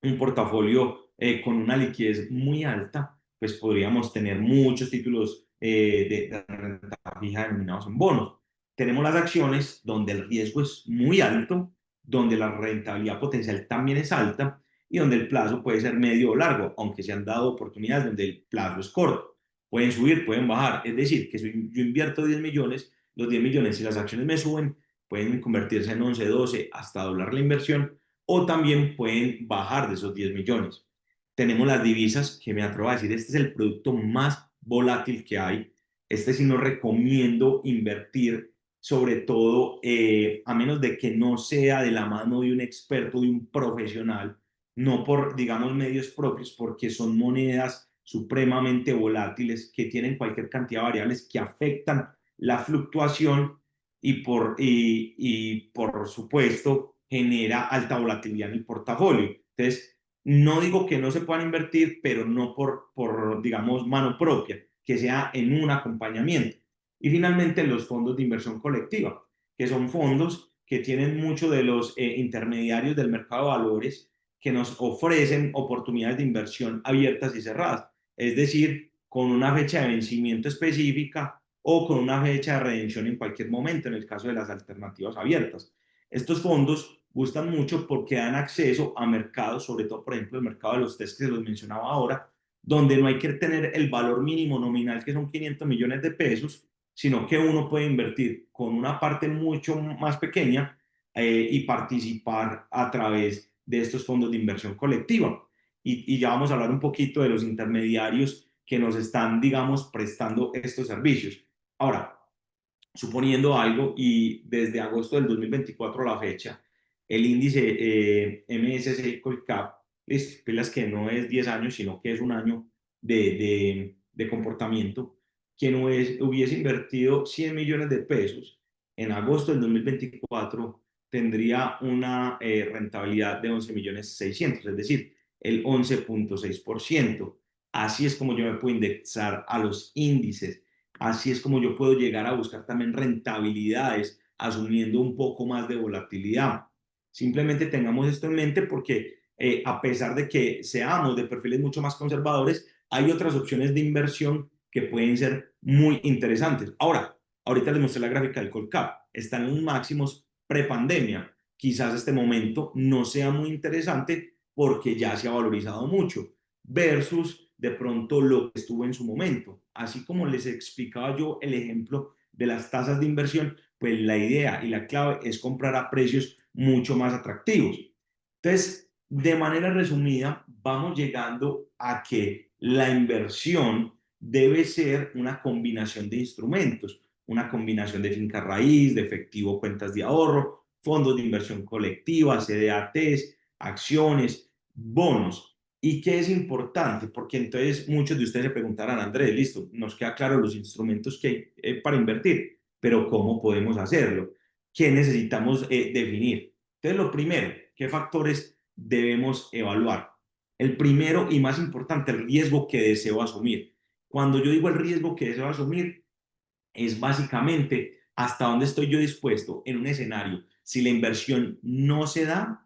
un portafolio con una liquidez muy alta, pues podríamos tener muchos títulos de renta fija denominados en bonos. Tenemos las acciones donde el riesgo es muy alto, donde la rentabilidad potencial también es alta y donde el plazo puede ser medio o largo, aunque se han dado oportunidades donde el plazo es corto. Pueden subir, pueden bajar. Es decir, que si yo invierto 10 millones, los 10 millones, si las acciones me suben, pueden convertirse en 11, 12, hasta doblar la inversión, o también pueden bajar de esos 10 millones. Tenemos las divisas, que me atrevo a decir, este es el producto más volátil que hay. Este sí no recomiendo invertir, sobre todo a menos de que no sea de la mano de un experto, de un profesional, no por, digamos, medios propios, porque son monedas supremamente volátiles que tienen cualquier cantidad de variables que afectan la fluctuación y por supuesto genera alta volatilidad en el portafolio. Entonces, no digo que no se puedan invertir, pero no por digamos, mano propia, que sea en un acompañamiento. Y finalmente, los fondos de inversión colectiva, que son fondos que tienen muchos de los intermediarios del mercado de valores que nos ofrecen oportunidades de inversión abiertas y cerradas, es decir, con una fecha de vencimiento específica o con una fecha de redención en cualquier momento, en el caso de las alternativas abiertas. Estos fondos gustan mucho porque dan acceso a mercados, sobre todo, por ejemplo, el mercado de los test que se los mencionaba ahora, donde no hay que tener el valor mínimo nominal, que son 500 millones de pesos, sino que uno puede invertir con una parte mucho más pequeña y participar a través de estos fondos de inversión colectiva. Y ya vamos a hablar un poquito de los intermediarios que nos están, digamos, prestando estos servicios. Ahora, suponiendo algo y desde agosto del 2024 a la fecha, el índice MSCI Colcap, pilas que no es 10 años, sino que es un año de comportamiento, quien hubiese invertido 100 millones de pesos en agosto del 2024 tendría una rentabilidad de 11 millones 600, es decir, el 11,6%. Así es como yo me puedo indexar a los índices. Así es como yo puedo llegar a buscar también rentabilidades, asumiendo un poco más de volatilidad. Simplemente tengamos esto en mente porque a pesar de que seamos de perfiles mucho más conservadores, hay otras opciones de inversión que pueden ser muy interesantes. Ahora, ahorita les mostré la gráfica del Colcap, están en un máximos prepandemia. Quizás este momento no sea muy interesante porque ya se ha valorizado mucho versus de pronto lo que estuvo en su momento. Así como les explicaba yo el ejemplo de las tasas de inversión, pues la idea y la clave es comprar a precios mucho más atractivos. Entonces, de manera resumida, vamos llegando a que la inversión debe ser una combinación de instrumentos, una combinación de finca raíz, de efectivo, cuentas de ahorro, fondos de inversión colectiva, CDATs, acciones, bonos. ¿Y qué es importante? Porque entonces muchos de ustedes se preguntarán, Andrés, listo, nos queda claro los instrumentos que hay para invertir, pero ¿cómo podemos hacerlo? ¿Qué necesitamos definir? Entonces, lo primero, ¿qué factores debemos evaluar? El primero y más importante, el riesgo que deseo asumir. Cuando yo digo el riesgo que deseo asumir, es básicamente hasta dónde estoy yo dispuesto en un escenario. Si la inversión no se da,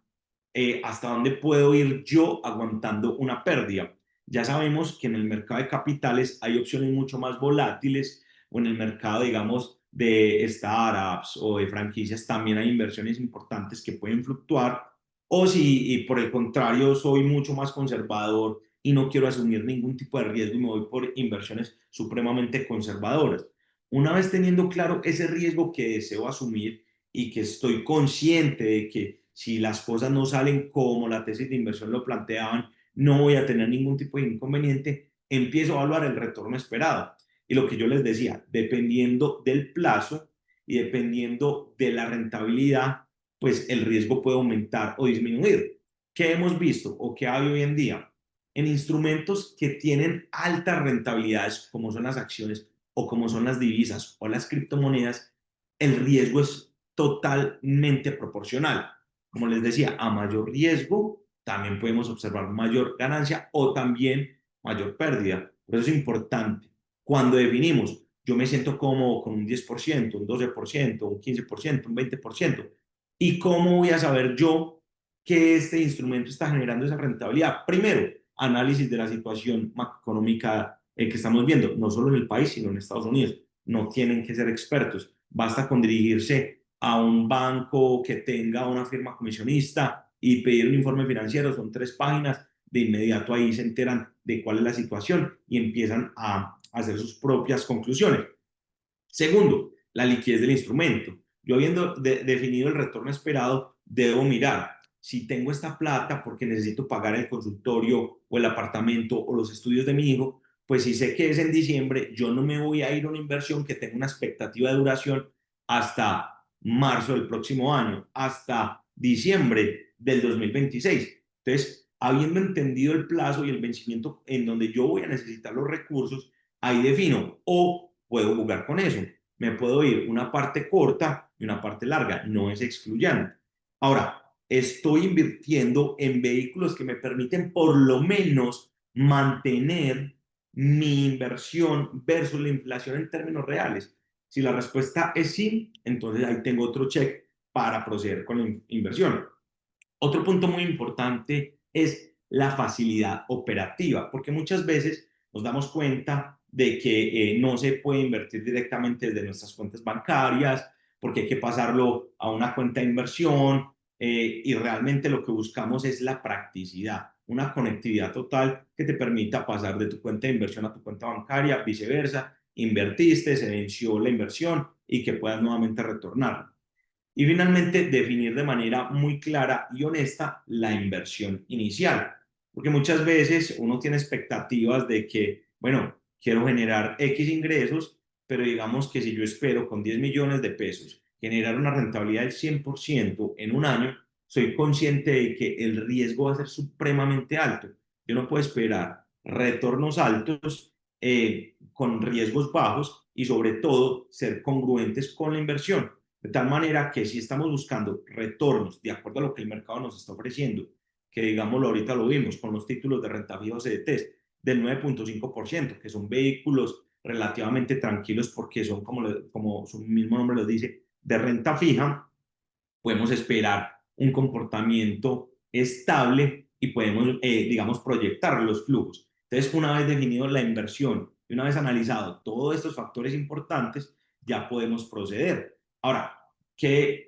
hasta dónde puedo ir yo aguantando una pérdida. Ya sabemos que en el mercado de capitales hay opciones mucho más volátiles o en el mercado, digamos, de startups o de franquicias también hay inversiones importantes que pueden fluctuar. O si, y por el contrario, soy mucho más conservador y no quiero asumir ningún tipo de riesgo y me voy por inversiones supremamente conservadoras. Una vez teniendo claro ese riesgo que deseo asumir y que estoy consciente de que si las cosas no salen como la tesis de inversión lo planteaban, no voy a tener ningún tipo de inconveniente, empiezo a evaluar el retorno esperado. Y lo que yo les decía, dependiendo del plazo y dependiendo de la rentabilidad, pues el riesgo puede aumentar o disminuir. ¿Qué hemos visto o qué hay hoy en día? En instrumentos que tienen altas rentabilidades, como son las acciones o como son las divisas o las criptomonedas, el riesgo es totalmente proporcional. Como les decía, a mayor riesgo también podemos observar mayor ganancia o también mayor pérdida. Por eso es importante. Cuando definimos, yo me siento cómodo con un 10%, un 12%, un 15%, un 20%. ¿Y cómo voy a saber yo que este instrumento está generando esa rentabilidad? Primero, análisis de la situación macroeconómica que estamos viendo, no solo en el país, sino en Estados Unidos. No tienen que ser expertos, basta con dirigirse a un banco que tenga una firma comisionista y pedir un informe financiero, son 3 páginas, de inmediato ahí se enteran de cuál es la situación y empiezan a hacer sus propias conclusiones. Segundo, la liquidez del instrumento. Yo habiendo definido el retorno esperado, debo mirar si tengo esta plata porque necesito pagar el consultorio o el apartamento o los estudios de mi hijo, pues si sé que es en diciembre, yo no me voy a ir a una inversión que tenga una expectativa de duración hasta marzo del próximo año, hasta diciembre del 2026. Entonces, habiendo entendido el plazo y el vencimiento en donde yo voy a necesitar los recursos, ahí defino o puedo jugar con eso. Me puedo ir una parte corta y una parte larga, no es excluyente. Ahora, estoy invirtiendo en vehículos que me permiten por lo menos mantener mi inversión versus la inflación en términos reales. Si la respuesta es sí, entonces ahí tengo otro check para proceder con la inversión. Otro punto muy importante es la facilidad operativa, porque muchas veces nos damos cuenta de que no se puede invertir directamente desde nuestras cuentas bancarias, porque hay que pasarlo a una cuenta de inversión, y realmente lo que buscamos es la practicidad, una conectividad total que te permita pasar de tu cuenta de inversión a tu cuenta bancaria, viceversa, invertiste, se venció la inversión y que puedas nuevamente retornar. Y finalmente, definir de manera muy clara y honesta la inversión inicial, porque muchas veces uno tiene expectativas de que, bueno, quiero generar X ingresos, pero digamos que si yo espero con 10 millones de pesos generar una rentabilidad del 100% en un año, soy consciente de que el riesgo va a ser supremamente alto. Yo no puedo esperar retornos altos con riesgos bajos y sobre todo ser congruentes con la inversión. De tal manera que si estamos buscando retornos de acuerdo a lo que el mercado nos está ofreciendo, que digámoslo ahorita lo vimos con los títulos de renta fija o CDTs del 9.5%, que son vehículos relativamente tranquilos porque son, como su mismo nombre lo dice, de renta fija, podemos esperar un comportamiento estable y podemos, digamos, proyectar los flujos. Entonces, una vez definido la inversión y una vez analizado todos estos factores importantes, ya podemos proceder. Ahora, ¿qué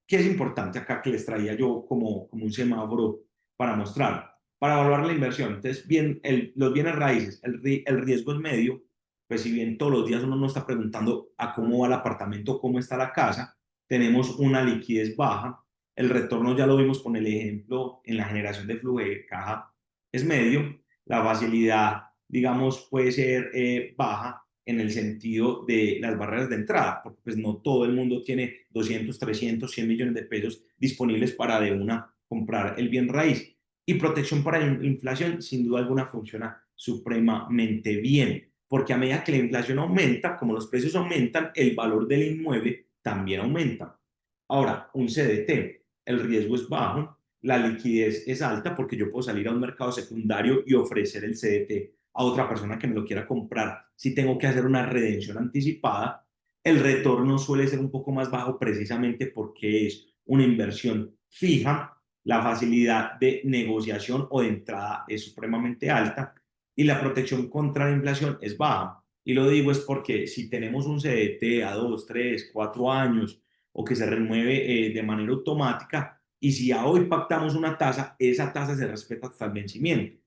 es importante acá que les traía yo como un semáforo para mostrar? Para evaluar la inversión. Entonces, bien, los bienes raíces, el riesgo es medio, pues si bien todos los días uno no está preguntando a cómo va el apartamento, cómo está la casa, tenemos una liquidez baja, el retorno ya lo vimos con el ejemplo en la generación de flujo de caja es medio, la facilidad, digamos, puede ser baja en el sentido de las barreras de entrada, porque pues no todo el mundo tiene 200, 300, 100 millones de pesos disponibles para de una comprar el bien raíz. Y protección para la inflación, sin duda alguna, funciona supremamente bien, porque a medida que la inflación aumenta, como los precios aumentan, el valor del inmueble también aumenta. Ahora, un CDT, el riesgo es bajo, la liquidez es alta porque yo puedo salir a un mercado secundario y ofrecer el CDT a otra persona que me lo quiera comprar si tengo que hacer una redención anticipada. El retorno suele ser un poco más bajo precisamente porque es una inversión fija, la facilidad de negociación o de entrada es supremamente alta y la protección contra la inflación es baja. Y lo digo es porque si tenemos un CDT a 2, 3, 4 años o que se remueve de manera automática, y si a hoy pactamos una tasa, esa tasa se respeta hasta el vencimiento.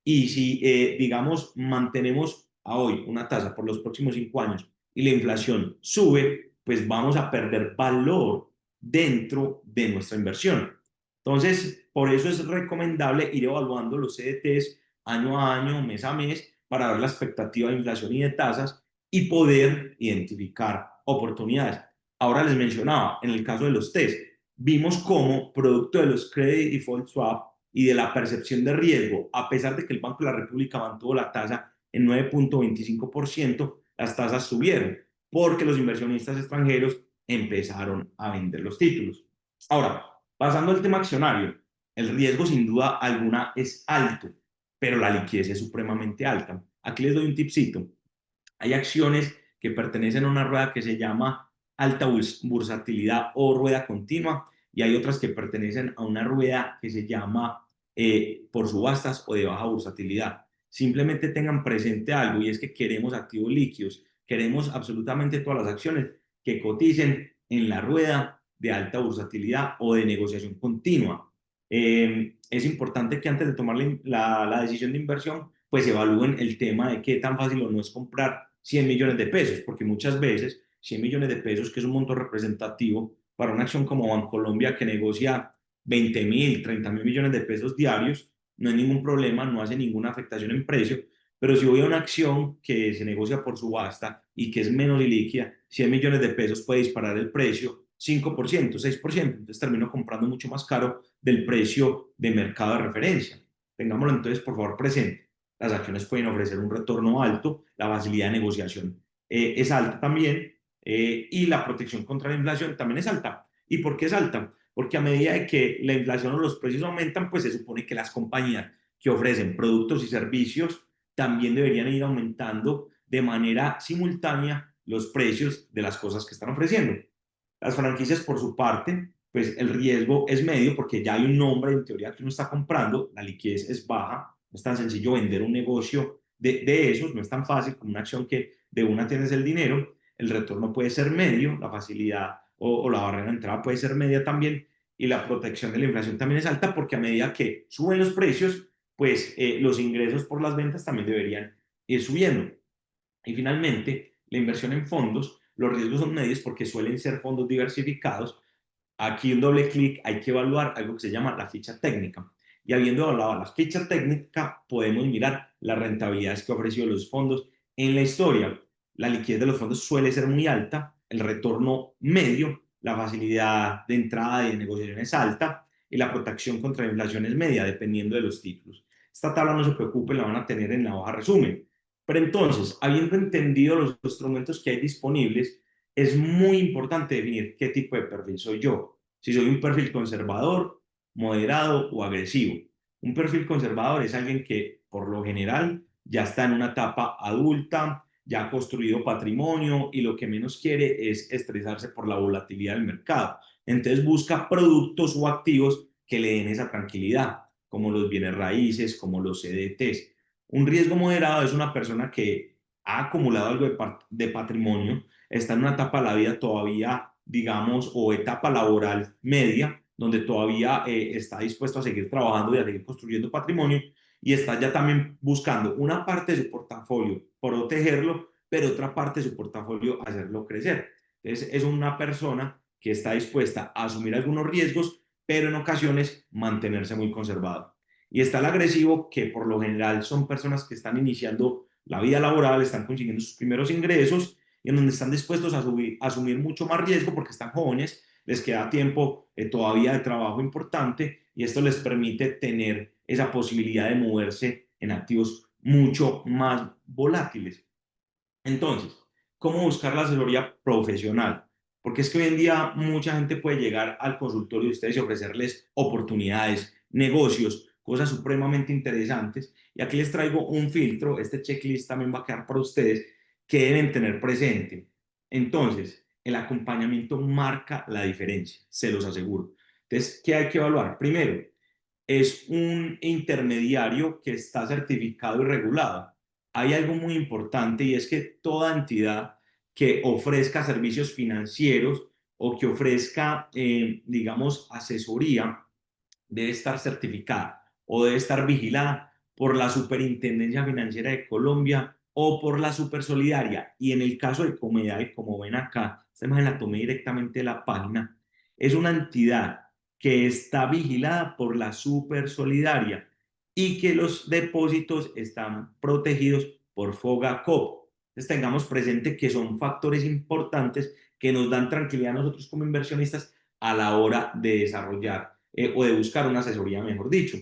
Y si, digamos, mantenemos a hoy una tasa por los próximos 5 años y la inflación sube, pues vamos a perder valor dentro de nuestra inversión. Entonces, por eso es recomendable ir evaluando los CDTs año a año, mes a mes, para ver la expectativa de inflación y de tasas y poder identificar oportunidades. Ahora les mencionaba, en el caso de los test, vimos cómo, producto de los Credit Default Swap y de la percepción de riesgo, a pesar de que el Banco de la República mantuvo la tasa en 9.25%, las tasas subieron porque los inversionistas extranjeros empezaron a vender los títulos. Ahora, pasando al tema accionario, el riesgo sin duda alguna es alto, pero la liquidez es supremamente alta. Aquí les doy un tipcito. Hay acciones que pertenecen a una rueda que se llama alta bursatilidad o rueda continua y hay otras que pertenecen a una rueda que se llama por subastas o de baja bursatilidad. Simplemente tengan presente algo y es que queremos activos líquidos, queremos absolutamente todas las acciones que coticen en la rueda de alta bursatilidad o de negociación continua. Es importante que antes de tomar la decisión de inversión, pues evalúen el tema de qué tan fácil o no es comprar 100 millones de pesos, porque muchas veces 100 millones de pesos, que es un monto representativo para una acción como Bancolombia que negocia 20.000, 30.000 millones de pesos diarios, no hay ningún problema, no hace ninguna afectación en precio, pero si voy a una acción que se negocia por subasta y que es menos ilíquida, 100 millones de pesos puede disparar el precio 5%, 6%, entonces termino comprando mucho más caro del precio de mercado de referencia. Tengámoslo entonces, por favor, presente. Las acciones pueden ofrecer un retorno alto, la facilidad de negociación es alta también, y la protección contra la inflación también es alta. ¿Y por qué es alta? Porque a medida de que la inflación o los precios aumentan, pues se supone que las compañías que ofrecen productos y servicios también deberían ir aumentando de manera simultánea los precios de las cosas que están ofreciendo. Las franquicias, por su parte, pues el riesgo es medio porque ya hay un nombre en teoría que uno está comprando, la liquidez es baja, no es tan sencillo vender un negocio de esos, no es tan fácil como una acción que de una tienes el dinero, el retorno puede ser medio, la facilidad o la barrera de entrada puede ser media también, y la protección de la inflación también es alta porque a medida que suben los precios, pues los ingresos por las ventas también deberían ir subiendo. Y finalmente, la inversión en fondos, los riesgos son medios porque suelen ser fondos diversificados. Aquí un doble clic hay que evaluar algo que se llama la ficha técnica. Y habiendo evaluado la ficha técnica, podemos mirar las rentabilidades que ha ofrecido los fondos en la historia. La liquidez de los fondos suele ser muy alta, el retorno medio, la facilidad de entrada y de negociación es alta y la protección contra la inflación es media, dependiendo de los títulos. Esta tabla no se preocupe, la van a tener en la hoja resumen. Pero entonces, habiendo entendido los instrumentos que hay disponibles, es muy importante definir qué tipo de perfil soy yo. Si soy un perfil conservador, moderado o agresivo. Un perfil conservador es alguien que, por lo general, ya está en una etapa adulta, ya ha construido patrimonio y lo que menos quiere es estresarse por la volatilidad del mercado. Entonces busca productos o activos que le den esa tranquilidad, como los bienes raíces, como los CDTs. Un riesgo moderado es una persona que ha acumulado algo de patrimonio, está en una etapa de la vida todavía, digamos, o etapa laboral media, donde todavía está dispuesto a seguir trabajando y a seguir construyendo patrimonio, y está ya también buscando una parte de su portafolio protegerlo, pero otra parte de su portafolio hacerlo crecer. Entonces, es una persona que está dispuesta a asumir algunos riesgos, pero en ocasiones mantenerse muy conservado. Y está el agresivo, que por lo general son personas que están iniciando la vida laboral, están consiguiendo sus primeros ingresos y en donde están dispuestos a asumir mucho más riesgo porque están jóvenes, les queda tiempo todavía de trabajo importante y esto les permite tener esa posibilidad de moverse en activos mucho más volátiles. Entonces, ¿cómo buscar la asesoría profesional? Porque es que hoy en día mucha gente puede llegar al consultorio de ustedes y ofrecerles oportunidades, negocios, cosas supremamente interesantes. Y aquí les traigo un filtro, este checklist también va a quedar para ustedes, que deben tener presente. Entonces, el acompañamiento marca la diferencia, se los aseguro. Entonces, ¿qué hay que evaluar? Primero, es un intermediario que está certificado y regulado. Hay algo muy importante y es que toda entidad que ofrezca servicios financieros o que ofrezca, digamos, asesoría debe estar certificada o debe estar vigilada por la Superintendencia Financiera de Colombia o por la Supersolidaria. Y en el caso de Comedal, como ven acá, esta imagen la tomé directamente de la página, es una entidad que está vigilada por la Supersolidaria y que los depósitos están protegidos por FOGACOP. Entonces tengamos presente que son factores importantes que nos dan tranquilidad a nosotros como inversionistas a la hora de desarrollar o de buscar una asesoría, mejor dicho.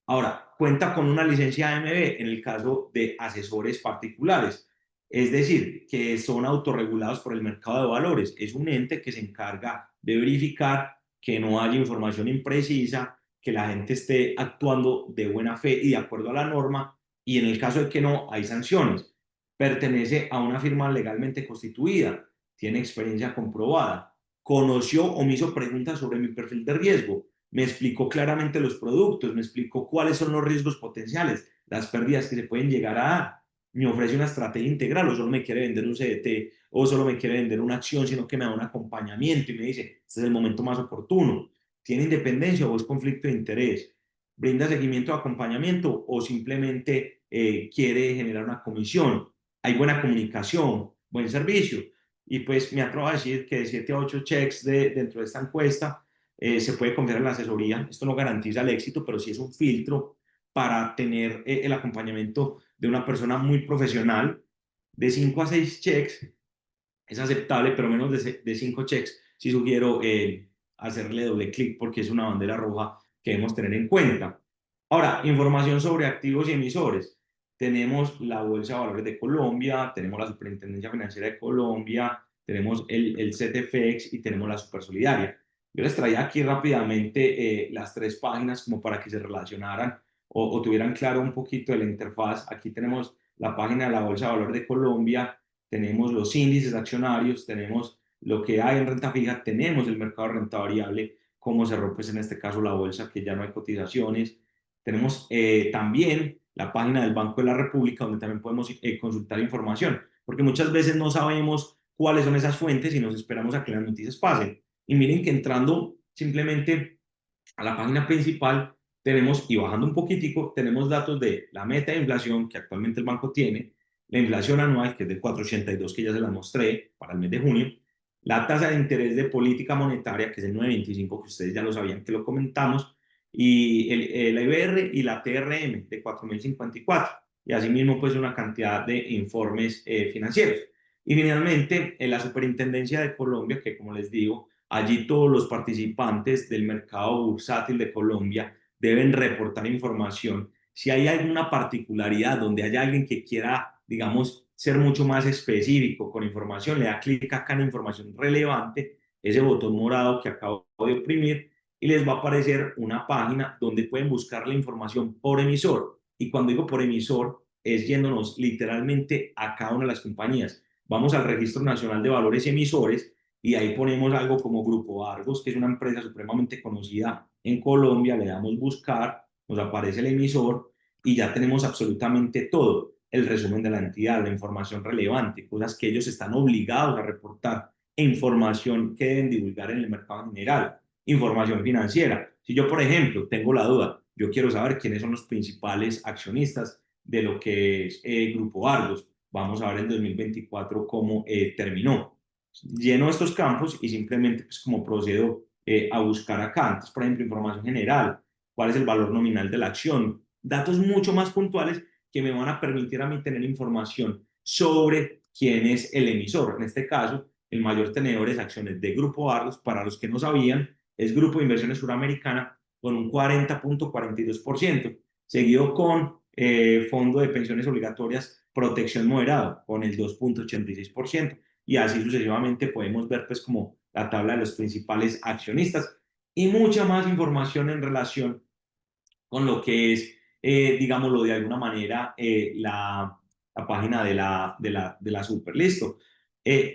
Ahora, cuenta con una licencia AMB en el caso de asesores particulares, es decir, que son autorregulados por el mercado de valores. Es un ente que se encarga de verificar que no haya información imprecisa, que la gente esté actuando de buena fe y de acuerdo a la norma, y en el caso de que no, hay sanciones. Pertenece a una firma legalmente constituida, tiene experiencia comprobada, conoció o me hizo preguntas sobre mi perfil de riesgo, me explicó claramente los productos, me explicó cuáles son los riesgos potenciales, las pérdidas que se pueden llegar a dar, me ofrece una estrategia integral o solo me quiere vender un CDT o solo me quiere vender una acción, sino que me da un acompañamiento y me dice, este es el momento más oportuno, tiene independencia o es conflicto de interés, brinda seguimiento o acompañamiento o simplemente quiere generar una comisión, hay buena comunicación, buen servicio. Y pues me atrevo a decir que de 7 a 8 checks dentro de esta encuesta se puede confiar en la asesoría. Esto no garantiza el éxito, pero sí es un filtro para tener el acompañamiento de una persona muy profesional. De 5 a 6 checks es aceptable, pero menos de 5 checks sí sugiero hacerle doble clic porque es una bandera roja que debemos tener en cuenta. Ahora, información sobre activos y emisores. Tenemos la Bolsa de Valores de Colombia, tenemos la Superintendencia Financiera de Colombia, tenemos el CTFX y tenemos la Supersolidaria. Yo les traía aquí rápidamente las tres páginas como para que se relacionaran o tuvieran claro un poquito de la interfaz. Aquí tenemos la página de la Bolsa de Valores de Colombia, tenemos los índices accionarios, tenemos lo que hay en renta fija, tenemos el mercado de renta variable, cómo cerró pues en este caso la bolsa, que ya no hay cotizaciones. Tenemos también la página del Banco de la República, donde también podemos consultar información, porque muchas veces no sabemos cuáles son esas fuentes y nos esperamos a que las noticias pasen. Y miren que entrando simplemente a la página principal tenemos, y bajando un poquitico, tenemos datos de la meta de inflación que actualmente el banco tiene, la inflación anual, que es de 4,82, que ya se la mostré para el mes de junio, la tasa de interés de política monetaria, que es el 9,25, que ustedes ya lo sabían que lo comentamos, y la IBR y la TRM de 4,054, y asimismo pues una cantidad de informes financieros. Y finalmente, en la Superintendencia de Colombia, que como les digo, allí todos los participantes del mercado bursátil de Colombia deben reportar información. Si hay alguna particularidad donde haya alguien que quiera, digamos, ser mucho más específico con información, le da clic acá en información relevante, ese botón morado que acabo de oprimir, y les va a aparecer una página donde pueden buscar la información por emisor. Y cuando digo por emisor, es yéndonos literalmente a cada una de las compañías. Vamos al Registro Nacional de Valores Emisores y ahí ponemos algo como Grupo Argos, que es una empresa supremamente conocida en Colombia, le damos buscar, nos aparece el emisor y ya tenemos absolutamente todo, el resumen de la entidad, la información relevante, cosas que ellos están obligados a reportar, e información que deben divulgar en el mercado general, información financiera. Si yo, por ejemplo, tengo la duda, yo quiero saber quiénes son los principales accionistas de lo que es Grupo Argos. Vamos a ver el 2024 cómo terminó. Lleno estos campos y simplemente pues como procedo a buscar acá. Entonces, por ejemplo, información general, cuál es el valor nominal de la acción, datos mucho más puntuales que me van a permitir a mí tener información sobre quién es el emisor. En este caso, el mayor tenedor de acciones de Grupo Argos, para los que no sabían, es Grupo de Inversiones Suramericana con un 40,42%, seguido con Fondo de Pensiones Obligatorias Protección Moderado con el 2,86%, y así sucesivamente podemos ver pues como la tabla de los principales accionistas y mucha más información en relación con lo que es, digámoslo de alguna manera, la página de la Super. Listo.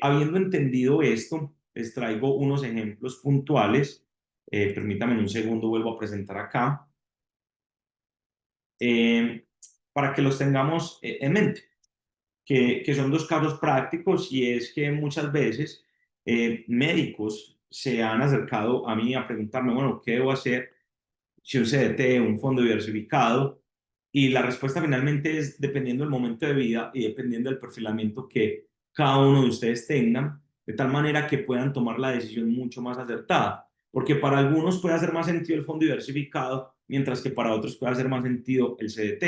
Habiendo entendido esto, les traigo unos ejemplos puntuales. Permítanme un segundo, vuelvo a presentar acá, eh, para que los tengamos en mente, que son dos casos prácticos, y es que muchas veces médicos se han acercado a mí a preguntarme, bueno, ¿qué debo hacer si un CDT, un fondo diversificado? Y la respuesta finalmente es dependiendo del momento de vida y dependiendo del perfilamiento que cada uno de ustedes tengan, de tal manera que puedan tomar la decisión mucho más acertada. Porque para algunos puede hacer más sentido el fondo diversificado, mientras que para otros puede hacer más sentido el CDT.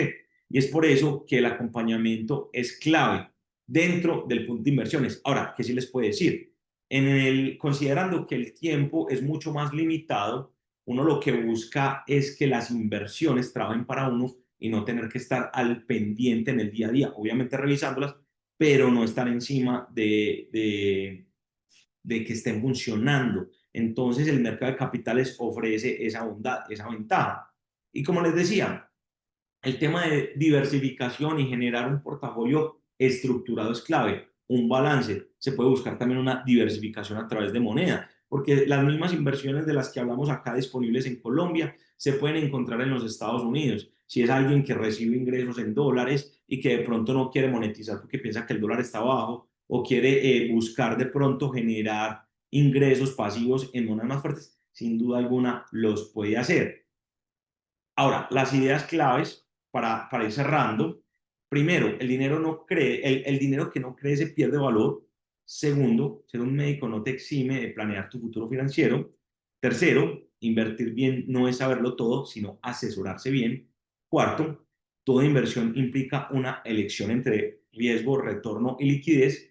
Y es por eso que el acompañamiento es clave dentro del punto de inversiones. Ahora, ¿qué sí les puedo decir? Considerando que el tiempo es mucho más limitado, uno lo que busca es que las inversiones trabajen para uno y no tener que estar al pendiente en el día a día, obviamente revisándolas, pero no estar encima de que estén funcionando. Entonces el mercado de capitales ofrece esa bondad, esa ventaja. Y como les decía, el tema de diversificación y generar un portafolio estructurado es clave, un balance. Se puede buscar también una diversificación a través de moneda, porque las mismas inversiones de las que hablamos acá disponibles en Colombia se pueden encontrar en los Estados Unidos. Si es alguien que recibe ingresos en dólares y que de pronto no quiere monetizar porque piensa que el dólar está bajo, o quiere buscar de pronto generar ingresos pasivos en monedas más fuertes, sin duda alguna los puede hacer. Ahora, las ideas claves para ir cerrando. Primero, el dinero, no cree, el dinero que no crece pierde valor. Segundo, ser un médico no te exime de planear tu futuro financiero. Tercero, invertir bien no es saberlo todo, sino asesorarse bien. Cuarto, toda inversión implica una elección entre riesgo, retorno y liquidez.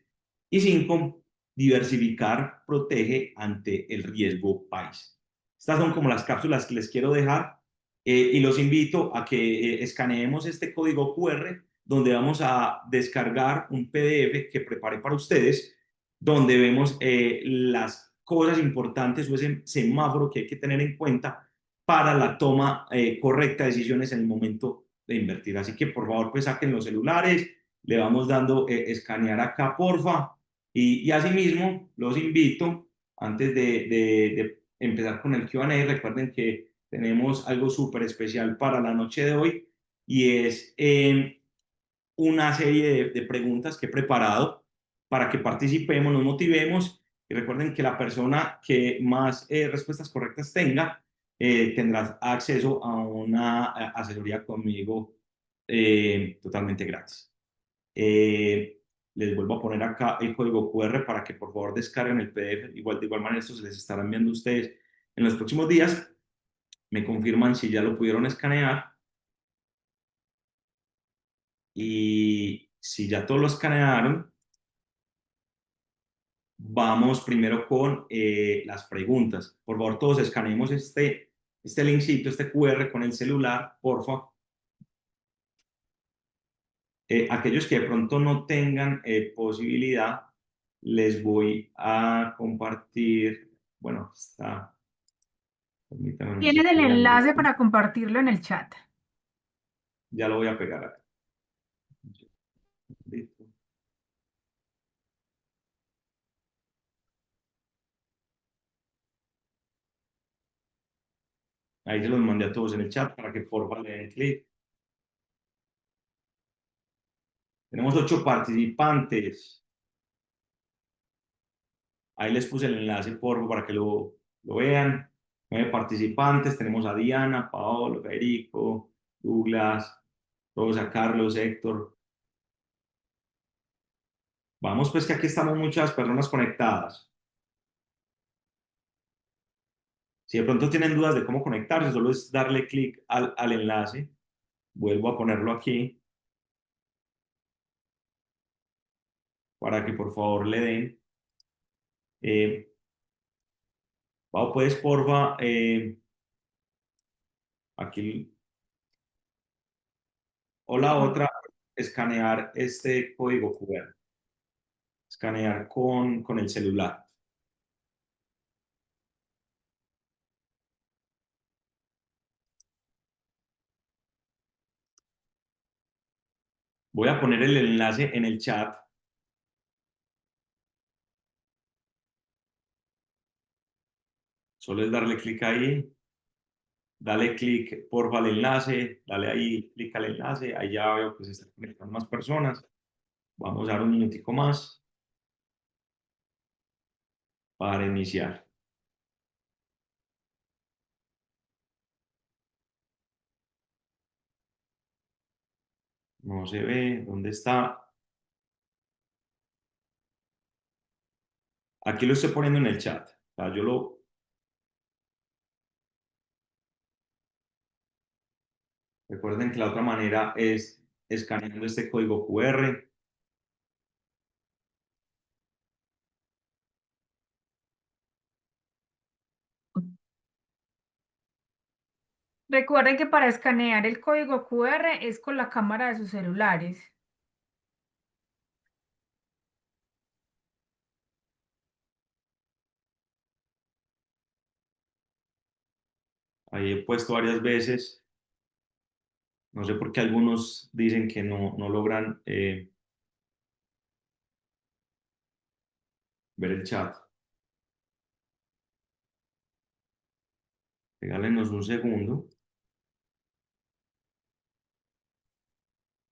Y cinco, diversificar protege ante el riesgo país. Estas son como las cápsulas que les quiero dejar, y los invito a que escaneemos este código QR donde vamos a descargar un PDF que preparé para ustedes, donde vemos las cosas importantes o ese semáforo que hay que tener en cuenta para la toma correcta de decisiones en el momento de invertir. Así que por favor pues saquen los celulares, le vamos dando escanear acá porfa, y asimismo los invito antes de empezar con el Q&A. Recuerden que tenemos algo súper especial para la noche de hoy, y es una serie de preguntas que he preparado para que participemos, nos motivemos y recuerden que la persona que más respuestas correctas tenga tendrá acceso a una asesoría conmigo totalmente gratis. Eh, Les vuelvo a poner acá el código QR para que por favor descarguen el PDF. Igual, de igual manera, esto se les estará enviando a ustedes en los próximos días. Me confirman si ya lo pudieron escanear y si ya todos lo escanearon, vamos primero con las preguntas. Por favor, todos escaneemos este linkcito, este QR con el celular, por favor. Aquellos que de pronto no tengan posibilidad, les voy a compartir, bueno, está, permítanme un Tienes el segundo, enlace para compartirlo en el chat. ya lo voy a pegar acá. Listo. Ahí se los mandé a todos en el chat para que por favor le den clic. Tenemos 8 participantes. Ahí les puse el enlace por favor para que lo vean. 9 participantes. Tenemos a Diana, Paolo, Federico, Douglas, Rosa, Carlos, Héctor. Vamos, pues que aquí estamos muchas personas conectadas. Si de pronto tienen dudas de cómo conectarse, solo es darle clic al enlace. Vuelvo a ponerlo aquí para que por favor le den. Eh, Pau, puedes porfa, aquí, o la otra, escanear este código QR. Escanear con el celular. Voy a poner el enlace en el chat. Solo es darle clic ahí. Dale clic, porfa, al enlace. Dale ahí, clic al enlace. Ahí ya veo que se están conectando más personas. Vamos a dar un minutico más para iniciar. No se ve. ¿Dónde está? Aquí lo estoy poniendo en el chat. O sea, yo lo... Recuerden que la otra manera es escaneando este código QR. Recuerden que para escanear el código QR es con la cámara de sus celulares. Ahí he puesto varias veces. No sé por qué algunos dicen que no logran ver el chat. Regálenos un segundo.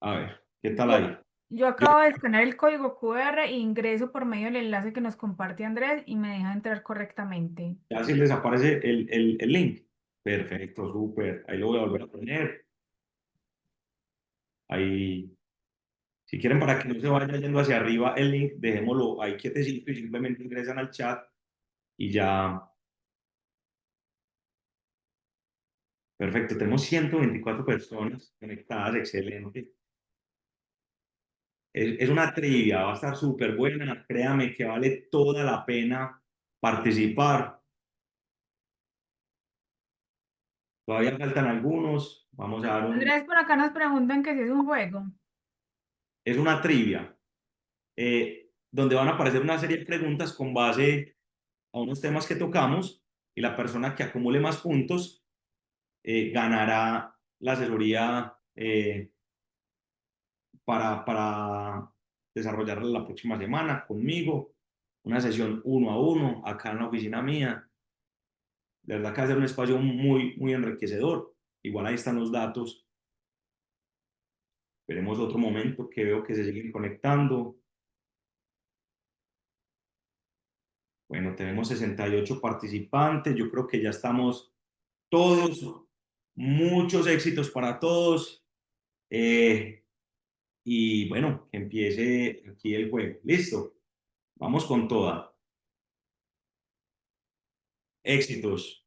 A ver, ¿qué tal Yo, ahí? yo Yo, acabo de escanear el código QR e ingreso por medio del enlace que nos comparte Andrés y me deja entrar correctamente. ya si les aparece el link. Perfecto, súper. Ahí lo voy a volver a poner. Ahí, si quieren, para que no se vaya yendo hacia arriba el link, dejémoslo ahí quietecito y simplemente ingresan al chat y ya. Perfecto, tenemos 124 personas conectadas, excelente. Es una trivia, va a estar súper buena, créame que vale toda la pena participar. Todavía faltan algunos, vamos a dar un... Andrés, por acá nos preguntan que si es un juego. Es una trivia, donde van a aparecer una serie de preguntas con base a unos temas que tocamos y la persona que acumule más puntos ganará la asesoría para desarrollarla la próxima semana conmigo, una sesión uno a uno acá en la oficina mía. De verdad que va a ser un espacio muy, muy enriquecedor. Igual ahí están los datos Veremos otro momento que veo que se siguen conectando. Bueno, tenemos 68 participantes. Yo creo que ya estamos todos. Muchos éxitos para todos. Eh, y bueno, que empiece aquí el juego. Listo. Vamos con toda. Éxitos.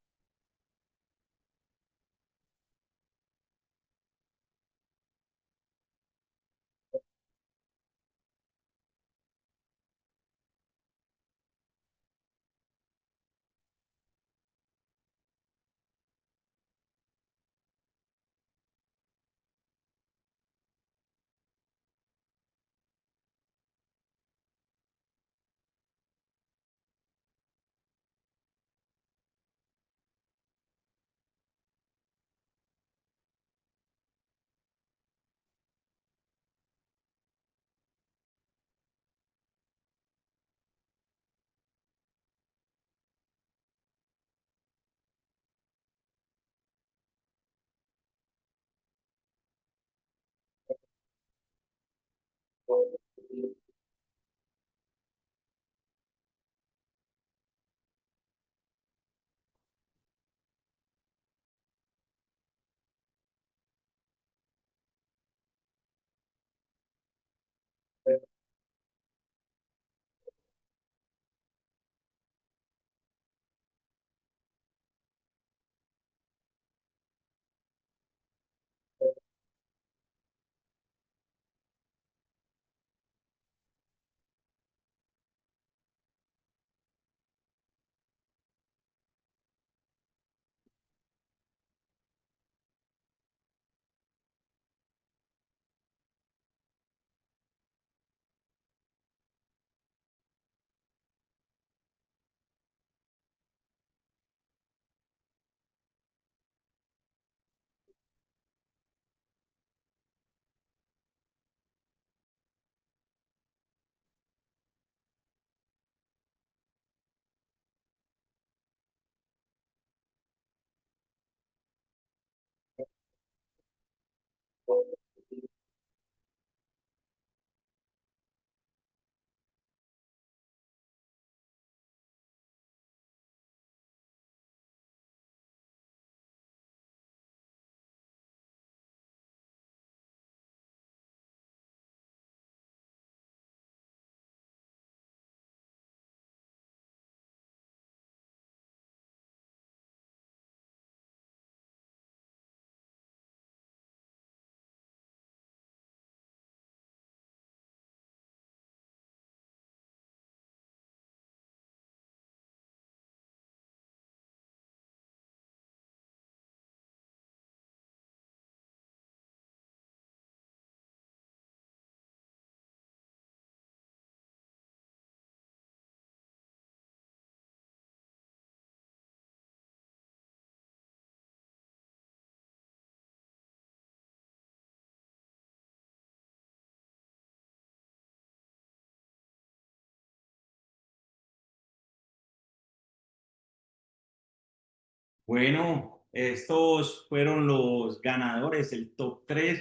Bueno, estos fueron los ganadores, el top 3.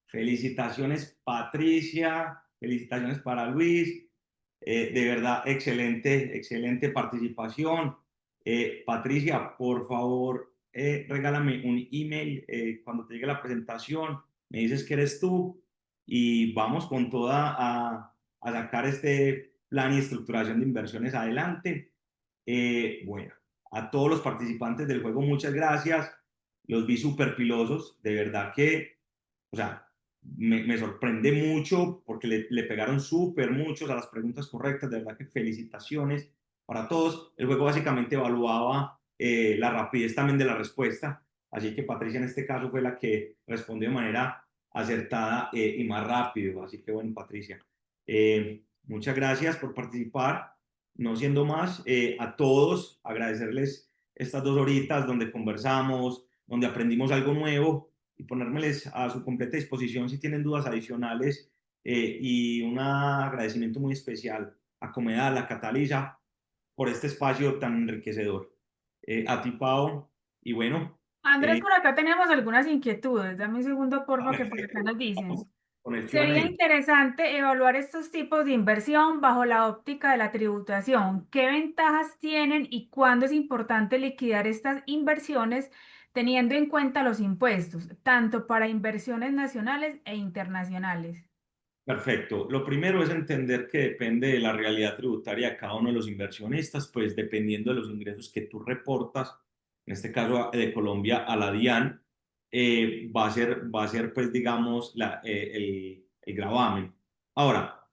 Felicitaciones, Patricia. Felicitaciones para Luis. De verdad, excelente, excelente participación. Patricia, por favor, regálame un email cuando te llegue la presentación. Me dices que eres tú y vamos con toda a sacar este plan y estructuración de inversiones adelante. Bueno, a todos los participantes del juego, muchas gracias. Los vi súper pilosos, de verdad que, o sea, me sorprende mucho porque le pegaron súper muchos a las preguntas correctas, de verdad que felicitaciones para todos. El juego básicamente evaluaba la rapidez también de la respuesta, así que Patricia en este caso fue la que respondió de manera acertada y más rápido, así que bueno, Patricia, muchas gracias por participar. No siendo más, a todos agradecerles estas 2 horitas donde conversamos, donde aprendimos algo nuevo y ponérmeles a su completa disposición si tienen dudas adicionales y un agradecimiento muy especial a Comedal, a Catalisa, por este espacio tan enriquecedor. A ti, Pau, y bueno, Andrés, eh, por acá tenemos algunas inquietudes. Dame un segundo, porfa, que por acá nos dicen. con el que iban a Sería ir. interesante evaluar estos tipos de inversión bajo la óptica de la tributación. ¿Qué ventajas tienen y cuándo es importante liquidar estas inversiones teniendo en cuenta los impuestos, tanto para inversiones nacionales e internacionales? Perfecto. Lo primero es entender que depende de la realidad tributaria de cada uno de los inversionistas, pues dependiendo de los ingresos que tú reportas, en este caso de Colombia a la DIAN, va a ser pues digamos el gravamen. Ahora,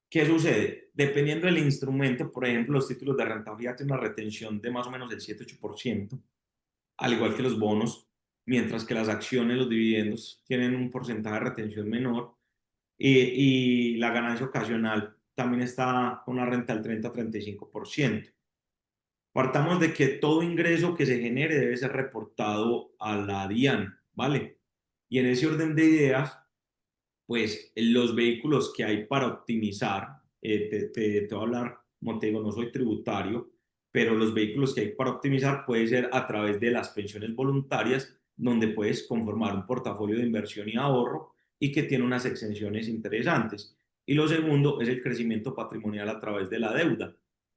¿qué sucede? Dependiendo del instrumento, por ejemplo, los títulos de renta fija tienen una retención de más o menos el 7-8%, al igual que los bonos, mientras que las acciones, los dividendos, tienen un porcentaje de retención menor y la ganancia ocasional también está con una renta del 30-35%. Partamos de que todo ingreso que se genere debe ser reportado a la DIAN, ¿vale? Y en ese orden de ideas, pues los vehículos que hay para optimizar, te voy a hablar, como te digo, no soy tributario, pero los vehículos que hay para optimizar puede ser a través de las pensiones voluntarias, donde puedes conformar un portafolio de inversión y ahorro y que tiene unas exenciones interesantes. Y lo segundo es el crecimiento patrimonial a través de la deuda,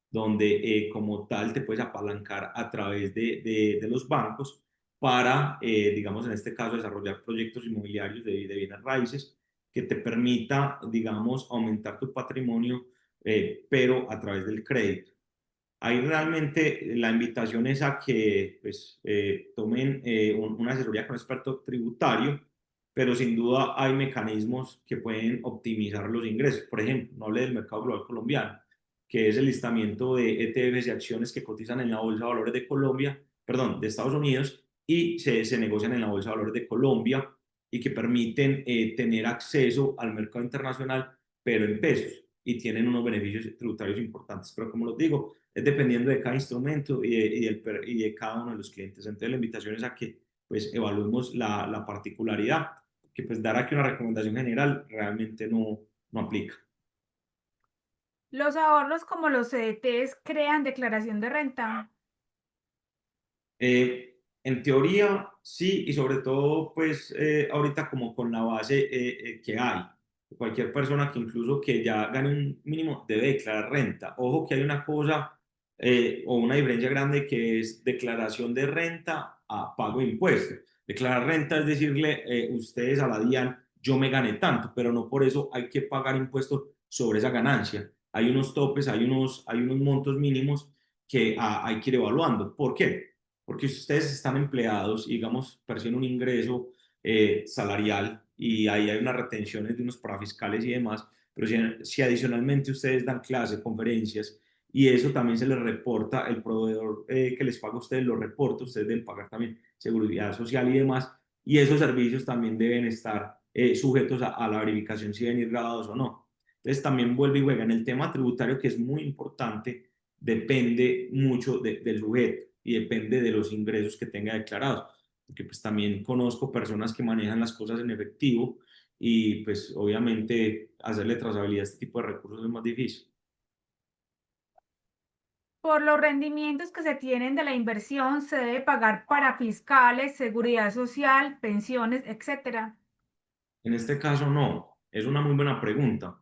donde como tal te puedes apalancar a través de los bancos para, digamos, en este caso, desarrollar proyectos inmobiliarios de bienes raíces que te permita, digamos, aumentar tu patrimonio, pero a través del crédito. Ahí realmente la invitación es a que pues, tomen una asesoría con un experto tributario, pero sin duda hay mecanismos que pueden optimizar los ingresos. Por ejemplo, no hable del mercado global colombiano, que es el listamiento de ETFs y acciones que cotizan en la Bolsa de Valores de Colombia, perdón, de Estados Unidos, y se negocian en la Bolsa de Valores de Colombia y que permiten tener acceso al mercado internacional, pero en pesos, y tienen unos beneficios tributarios importantes. Pero como los digo, es dependiendo de cada instrumento y de cada uno de los clientes. Entonces la invitación es a que pues evaluemos la particularidad, que pues dar aquí una recomendación general realmente no aplica. Los ahorros como los CDTs crean declaración de renta. En teoría, sí, y sobre todo, pues ahorita como con la base que hay. Cualquier persona que incluso que ya gane un mínimo debe declarar renta. Ojo que hay una cosa o una diferencia grande que es declaración de renta a pago de impuestos. Declarar renta es decirle ustedes a la DIAN, yo me gané tanto, pero no por eso hay que pagar impuestos sobre esa ganancia. Hay unos topes, hay unos montos mínimos que hay que ir evaluando. ¿Por qué? Porque si ustedes están empleados y, digamos, perciben un ingreso salarial y ahí hay unas retenciones de unos parafiscales y demás, pero si adicionalmente ustedes dan clases, conferencias, y eso también se les reporta, el proveedor que les paga a ustedes lo reporta, ustedes deben pagar también seguridad social y demás, y esos servicios también deben estar sujetos a la verificación si deben ir grabados o no. Entonces también vuelve y juega en el tema tributario, que es muy importante, depende mucho del sujeto y depende de los ingresos que tenga declarados. Porque pues también conozco personas que manejan las cosas en efectivo y pues obviamente hacerle trazabilidad a este tipo de recursos es más difícil. Por los rendimientos que se tienen de la inversión, se debe pagar para fiscales, seguridad social, pensiones, etcétera. En este caso no, es una muy buena pregunta.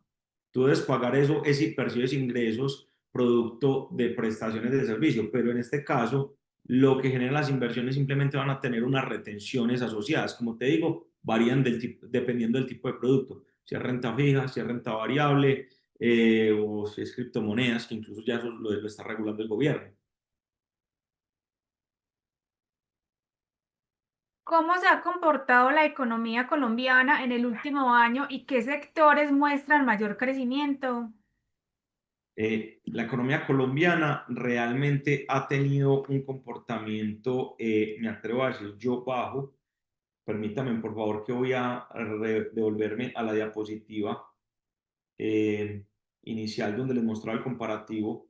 Tú debes pagar eso es si percibes ingresos producto de prestaciones de servicio, pero en este caso lo que generan las inversiones simplemente van a tener unas retenciones asociadas. Como te digo, varían dependiendo del tipo de producto, si es renta fija, si es renta variable o si es criptomonedas, que incluso ya eso lo está regulando el gobierno. ¿Cómo se ha comportado la economía colombiana en el último año y qué sectores muestran mayor crecimiento? La economía colombiana realmente ha tenido un comportamiento, me atrevo a decir yo, bajo. Permítame, por favor, que voy a devolverme a la diapositiva eh, inicial donde les mostraba el comparativo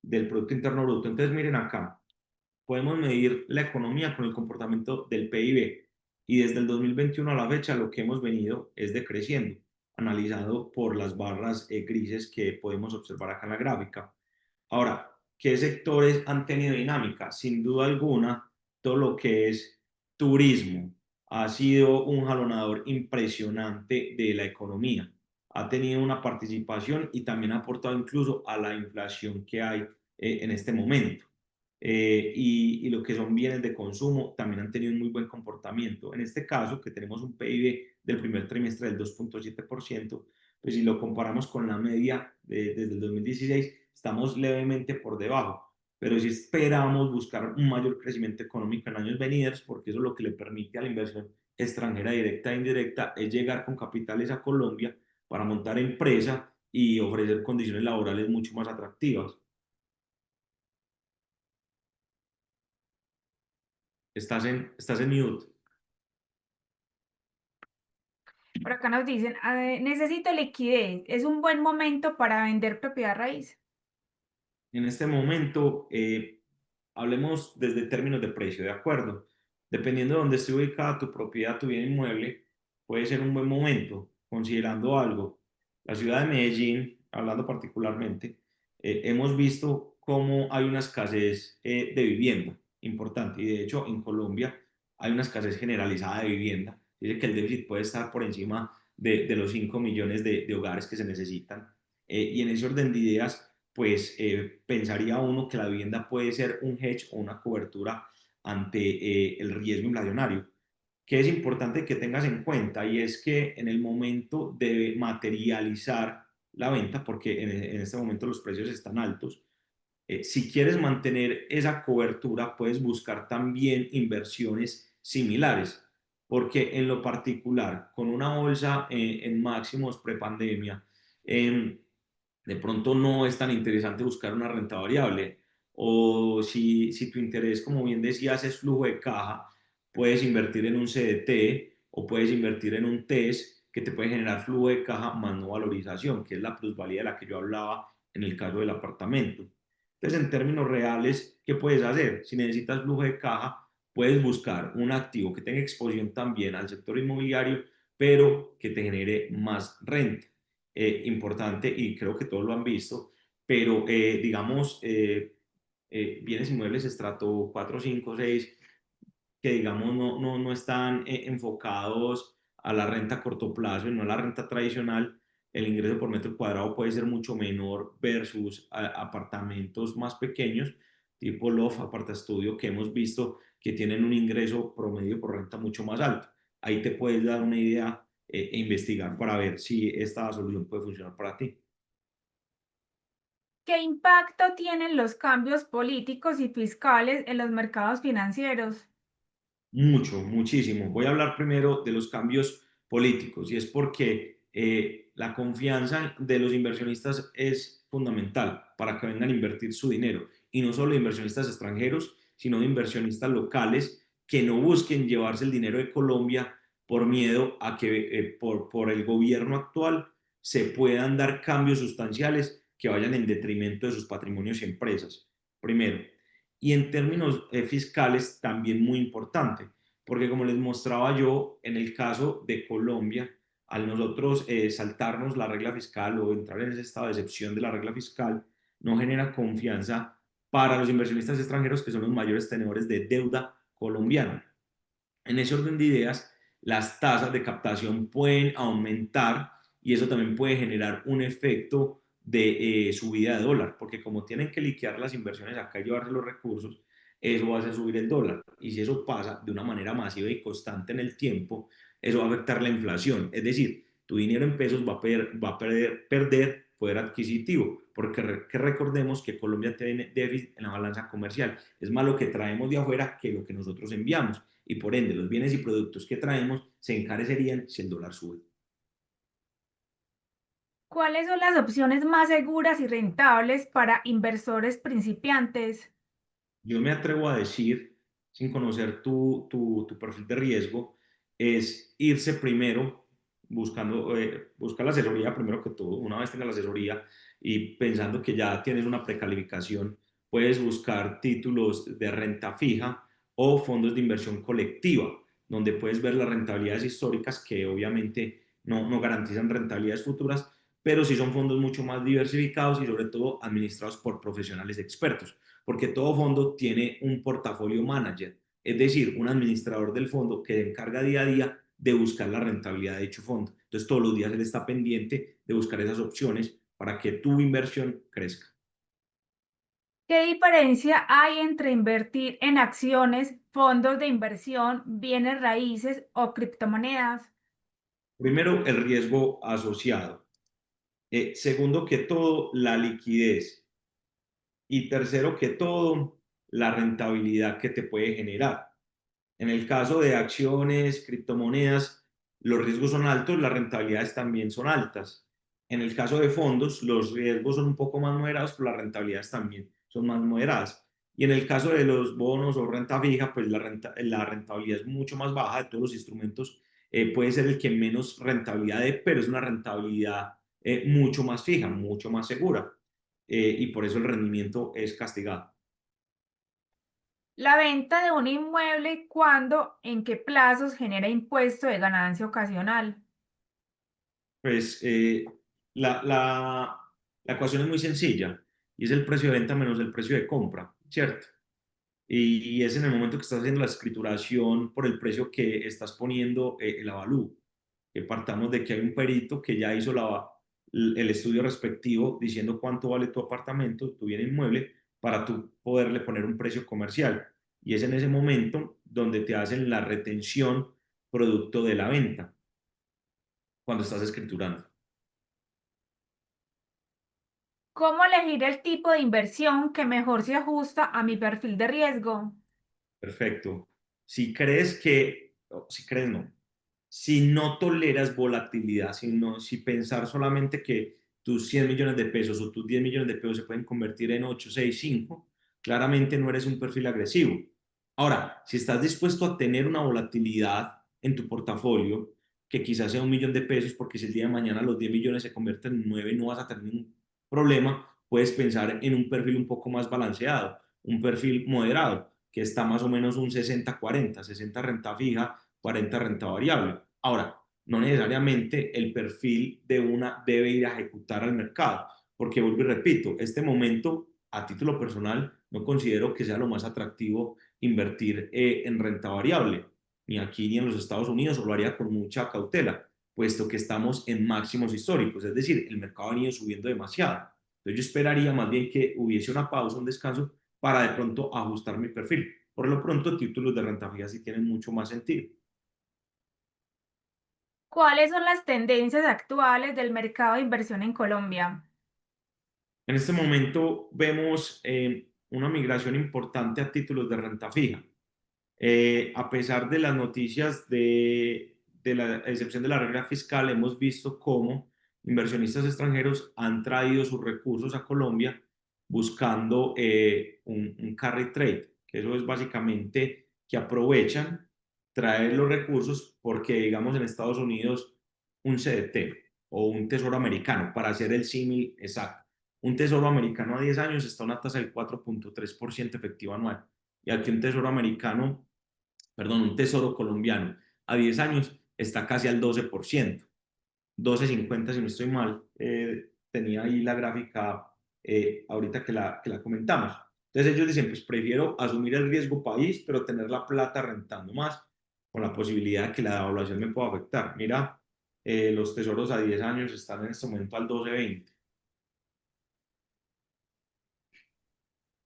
del Producto Interno Bruto. Entonces, miren acá, podemos medir la economía con el comportamiento del PIB y desde el 2021 a la fecha lo que hemos venido es decreciendo, analizado por las barras grises que podemos observar acá en la gráfica. Ahora, ¿qué sectores han tenido dinámica? Sin duda alguna, todo lo que es turismo, ha sido un jalonador impresionante de la economía. Ha tenido una participación y también ha aportado incluso a la inflación que hay en este momento. Y lo que son bienes de consumo también han tenido un muy buen comportamiento. En este caso, que tenemos un PIB del primer trimestre del 2,7%, pues si lo comparamos con la media desde el 2016, estamos levemente por debajo, pero si esperamos buscar un mayor crecimiento económico en años venideros, porque eso es lo que le permite a la inversión extranjera directa e indirecta, es llegar con capitales a Colombia para montar empresa y ofrecer condiciones laborales mucho más atractivas. Estás en mute. Por acá nos dicen, necesito liquidez, es un buen momento para vender propiedad raíz. En este momento, hablemos desde términos de precio, ¿de acuerdo? Dependiendo de dónde esté ubicada tu propiedad, tu bien inmueble, puede ser un buen momento, considerando algo. La ciudad de Medellín, hablando particularmente, hemos visto cómo hay una escasez de vivienda importante, y de hecho en Colombia hay una escasez generalizada de vivienda. Dice que el déficit puede estar por encima de los 5 millones de hogares que se necesitan. Y en ese orden de ideas, pues pensaría uno que la vivienda puede ser un hedge o una cobertura ante el riesgo inflacionario. Que es importante que tengas en cuenta y es que en el momento de materializar la venta, porque en este momento los precios están altos, si quieres mantener esa cobertura, puedes buscar también inversiones similares, porque en lo particular, con una bolsa en máximos prepandemia, eh, de pronto no es tan interesante buscar una renta variable. O si tu interés, como bien decías, es flujo de caja, puedes invertir en un CDT o puedes invertir en un TES que te puede generar flujo de caja más no valorización, que es la plusvalía de la que yo hablaba en el caso del apartamento. Entonces, en términos reales, ¿qué puedes hacer? Si necesitas flujo de caja, puedes buscar un activo que tenga exposición también al sector inmobiliario, pero que te genere más renta. Importante y creo que todos lo han visto, pero digamos, bienes inmuebles estrato 4, 5, 6 que digamos no están enfocados a la renta a corto plazo y no a la renta tradicional, el ingreso por metro cuadrado puede ser mucho menor versus apartamentos más pequeños, tipo loft, apartaestudio, que hemos visto que tienen un ingreso promedio por renta mucho más alto. Ahí te puedes dar una idea e investigar para ver si esta solución puede funcionar para ti. ¿Qué impacto tienen los cambios políticos y fiscales en los mercados financieros? Mucho, muchísimo. Voy a hablar primero de los cambios políticos y es porque la confianza de los inversionistas es fundamental para que vengan a invertir su dinero y no solo inversionistas extranjeros, sino inversionistas locales que no busquen llevarse el dinero de Colombia por miedo a que por el gobierno actual se puedan dar cambios sustanciales que vayan en detrimento de sus patrimonios y empresas. Primero. Y en términos fiscales también muy importante, porque como les mostraba yo, en el caso de Colombia, al nosotros saltarnos la regla fiscal o entrar en ese estado de excepción de la regla fiscal, no genera confianza para los inversionistas extranjeros que son los mayores tenedores de deuda colombiana. En ese orden de ideas, las tasas de captación pueden aumentar y eso también puede generar un efecto de subida de dólar, porque como tienen que liquidar las inversiones acá y llevarse los recursos, eso va a hacer subir el dólar. Y si eso pasa de una manera masiva y constante en el tiempo, eso va a afectar la inflación. Es decir, tu dinero en pesos va a perder poder adquisitivo, porque recordemos que Colombia tiene déficit en la balanza comercial. Es más lo que traemos de afuera que lo que nosotros enviamos y por ende los bienes y productos que traemos se encarecerían si el dólar sube. ¿Cuáles son las opciones más seguras y rentables para inversores principiantes? Yo me atrevo a decir, sin conocer tu perfil de riesgo, es irse primero buscando, buscar la asesoría primero que todo. Una vez tengas la asesoría y pensando que ya tienes una precalificación, puedes buscar títulos de renta fija o fondos de inversión colectiva, donde puedes ver las rentabilidades históricas que obviamente no garantizan rentabilidades futuras, pero sí son fondos mucho más diversificados y sobre todo administrados por profesionales expertos porque todo fondo tiene un portafolio manager. es decir, un administrador del fondo que se encarga día a día de buscar la rentabilidad de dicho fondo. Entonces, todos los días él está pendiente de buscar esas opciones para que tu inversión crezca. ¿Qué diferencia hay entre invertir en acciones, fondos de inversión, bienes raíces o criptomonedas? Primero, el riesgo asociado. Segundo que todo, la liquidez. Y tercero que todo, la rentabilidad que te puede generar. En el caso de acciones, criptomonedas, los riesgos son altos, las rentabilidades también son altas. En el caso de fondos, los riesgos son un poco más moderados, pero las rentabilidades también son más moderadas. Y en el caso de los bonos o renta fija, pues la rentabilidad es mucho más baja de todos los instrumentos. Puede ser el que menos rentabilidad dé, pero es una rentabilidad mucho más fija, mucho más segura. Y por eso el rendimiento es castigado. La venta de un inmueble, ¿cuándo, en qué plazos genera impuesto de ganancia ocasional? Pues la, la, la ecuación es muy sencilla y es el precio de venta menos el precio de compra, ¿cierto? Y es en el momento que estás haciendo la escrituración por el precio que estás poniendo el avalúo. Que partamos de que hay un perito que ya hizo el estudio respectivo diciendo cuánto vale tu apartamento, tu bien inmueble, para tú poderle poner un precio comercial. Y es en ese momento donde te hacen la retención producto de la venta, cuando estás escriturando. ¿Cómo elegir el tipo de inversión que mejor se ajusta a mi perfil de riesgo? Perfecto. Si crees que, si crees no, si no toleras volatilidad, si pensar solamente que tus 100 millones de pesos o tus 10 millones de pesos se pueden convertir en 8, 6, 5, claramente no eres un perfil agresivo. Ahora, si estás dispuesto a tener una volatilidad en tu portafolio, que quizás sea 1 millón de pesos, porque si el día de mañana los 10 millones se convierten en 9, no vas a tener ningún problema, puedes pensar en un perfil un poco más balanceado, un perfil moderado, que está más o menos un 60-40, 60 renta fija, 40 renta variable. Ahora, no necesariamente el perfil de una debe ir a ejecutar al mercado, porque vuelvo y repito, este momento a título personal no considero que sea lo más atractivo invertir en renta variable, ni aquí ni en los Estados Unidos, o lo haría con mucha cautela, puesto que estamos en máximos históricos, es decir, el mercado ha venido subiendo demasiado. Entonces yo esperaría más bien que hubiese una pausa, un descanso, para de pronto ajustar mi perfil. Por lo pronto, títulos de renta fija sí tienen mucho más sentido. ¿Cuáles son las tendencias actuales del mercado de inversión en Colombia? En este momento vemos una migración importante a títulos de renta fija. A pesar de las noticias de la excepción de la regla fiscal, hemos visto cómo inversionistas extranjeros han traído sus recursos a Colombia buscando un carry trade, que eso es básicamente que aprovechan traer los recursos porque, digamos, en Estados Unidos, un CDT o un tesoro americano, para hacer el símil exacto. Un tesoro americano a 10 años está a una tasa del 4,3% efectiva anual. Y aquí un tesoro americano, perdón, un tesoro colombiano a 10 años está casi al 12%, 12,50 si no estoy mal. Tenía ahí la gráfica ahorita que la comentamos. Entonces ellos dicen, pues prefiero asumir el riesgo país, pero tener la plata rentando más, con la posibilidad de que la devaluación me pueda afectar. Mira, los tesoros a 10 años están en este momento al 12,20.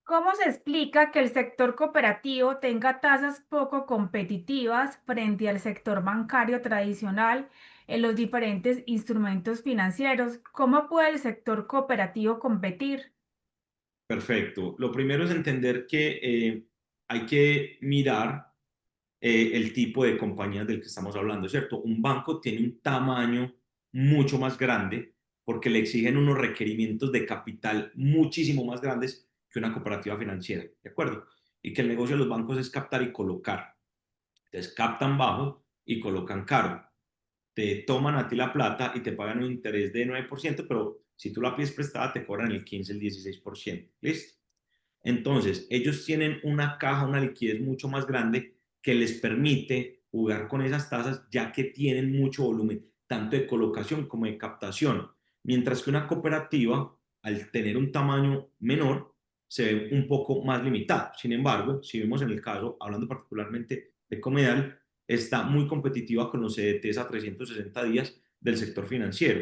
¿Cómo se explica que el sector cooperativo tenga tasas poco competitivas frente al sector bancario tradicional en los diferentes instrumentos financieros? ¿Cómo puede el sector cooperativo competir? Perfecto. Lo primero es entender que hay que mirar el tipo de compañías del que estamos hablando, ¿cierto? Un banco tiene un tamaño mucho más grande porque le exigen unos requerimientos de capital muchísimo más grandes que una cooperativa financiera, ¿de acuerdo? Y que el negocio de los bancos es captar y colocar. Entonces captan bajo y colocan caro. Te toman a ti la plata y te pagan un interés de 9%, pero si tú la pides prestada te cobran el 15, el 16%. ¿Listo? Entonces, ellos tienen una caja, una liquidez mucho más grande que les permite jugar con esas tasas, ya que tienen mucho volumen, tanto de colocación como de captación. Mientras que una cooperativa, al tener un tamaño menor, se ve un poco más limitado. Sin embargo, si vemos en el caso, hablando particularmente de Comedal, está muy competitiva con los CDTs a 360 días del sector financiero,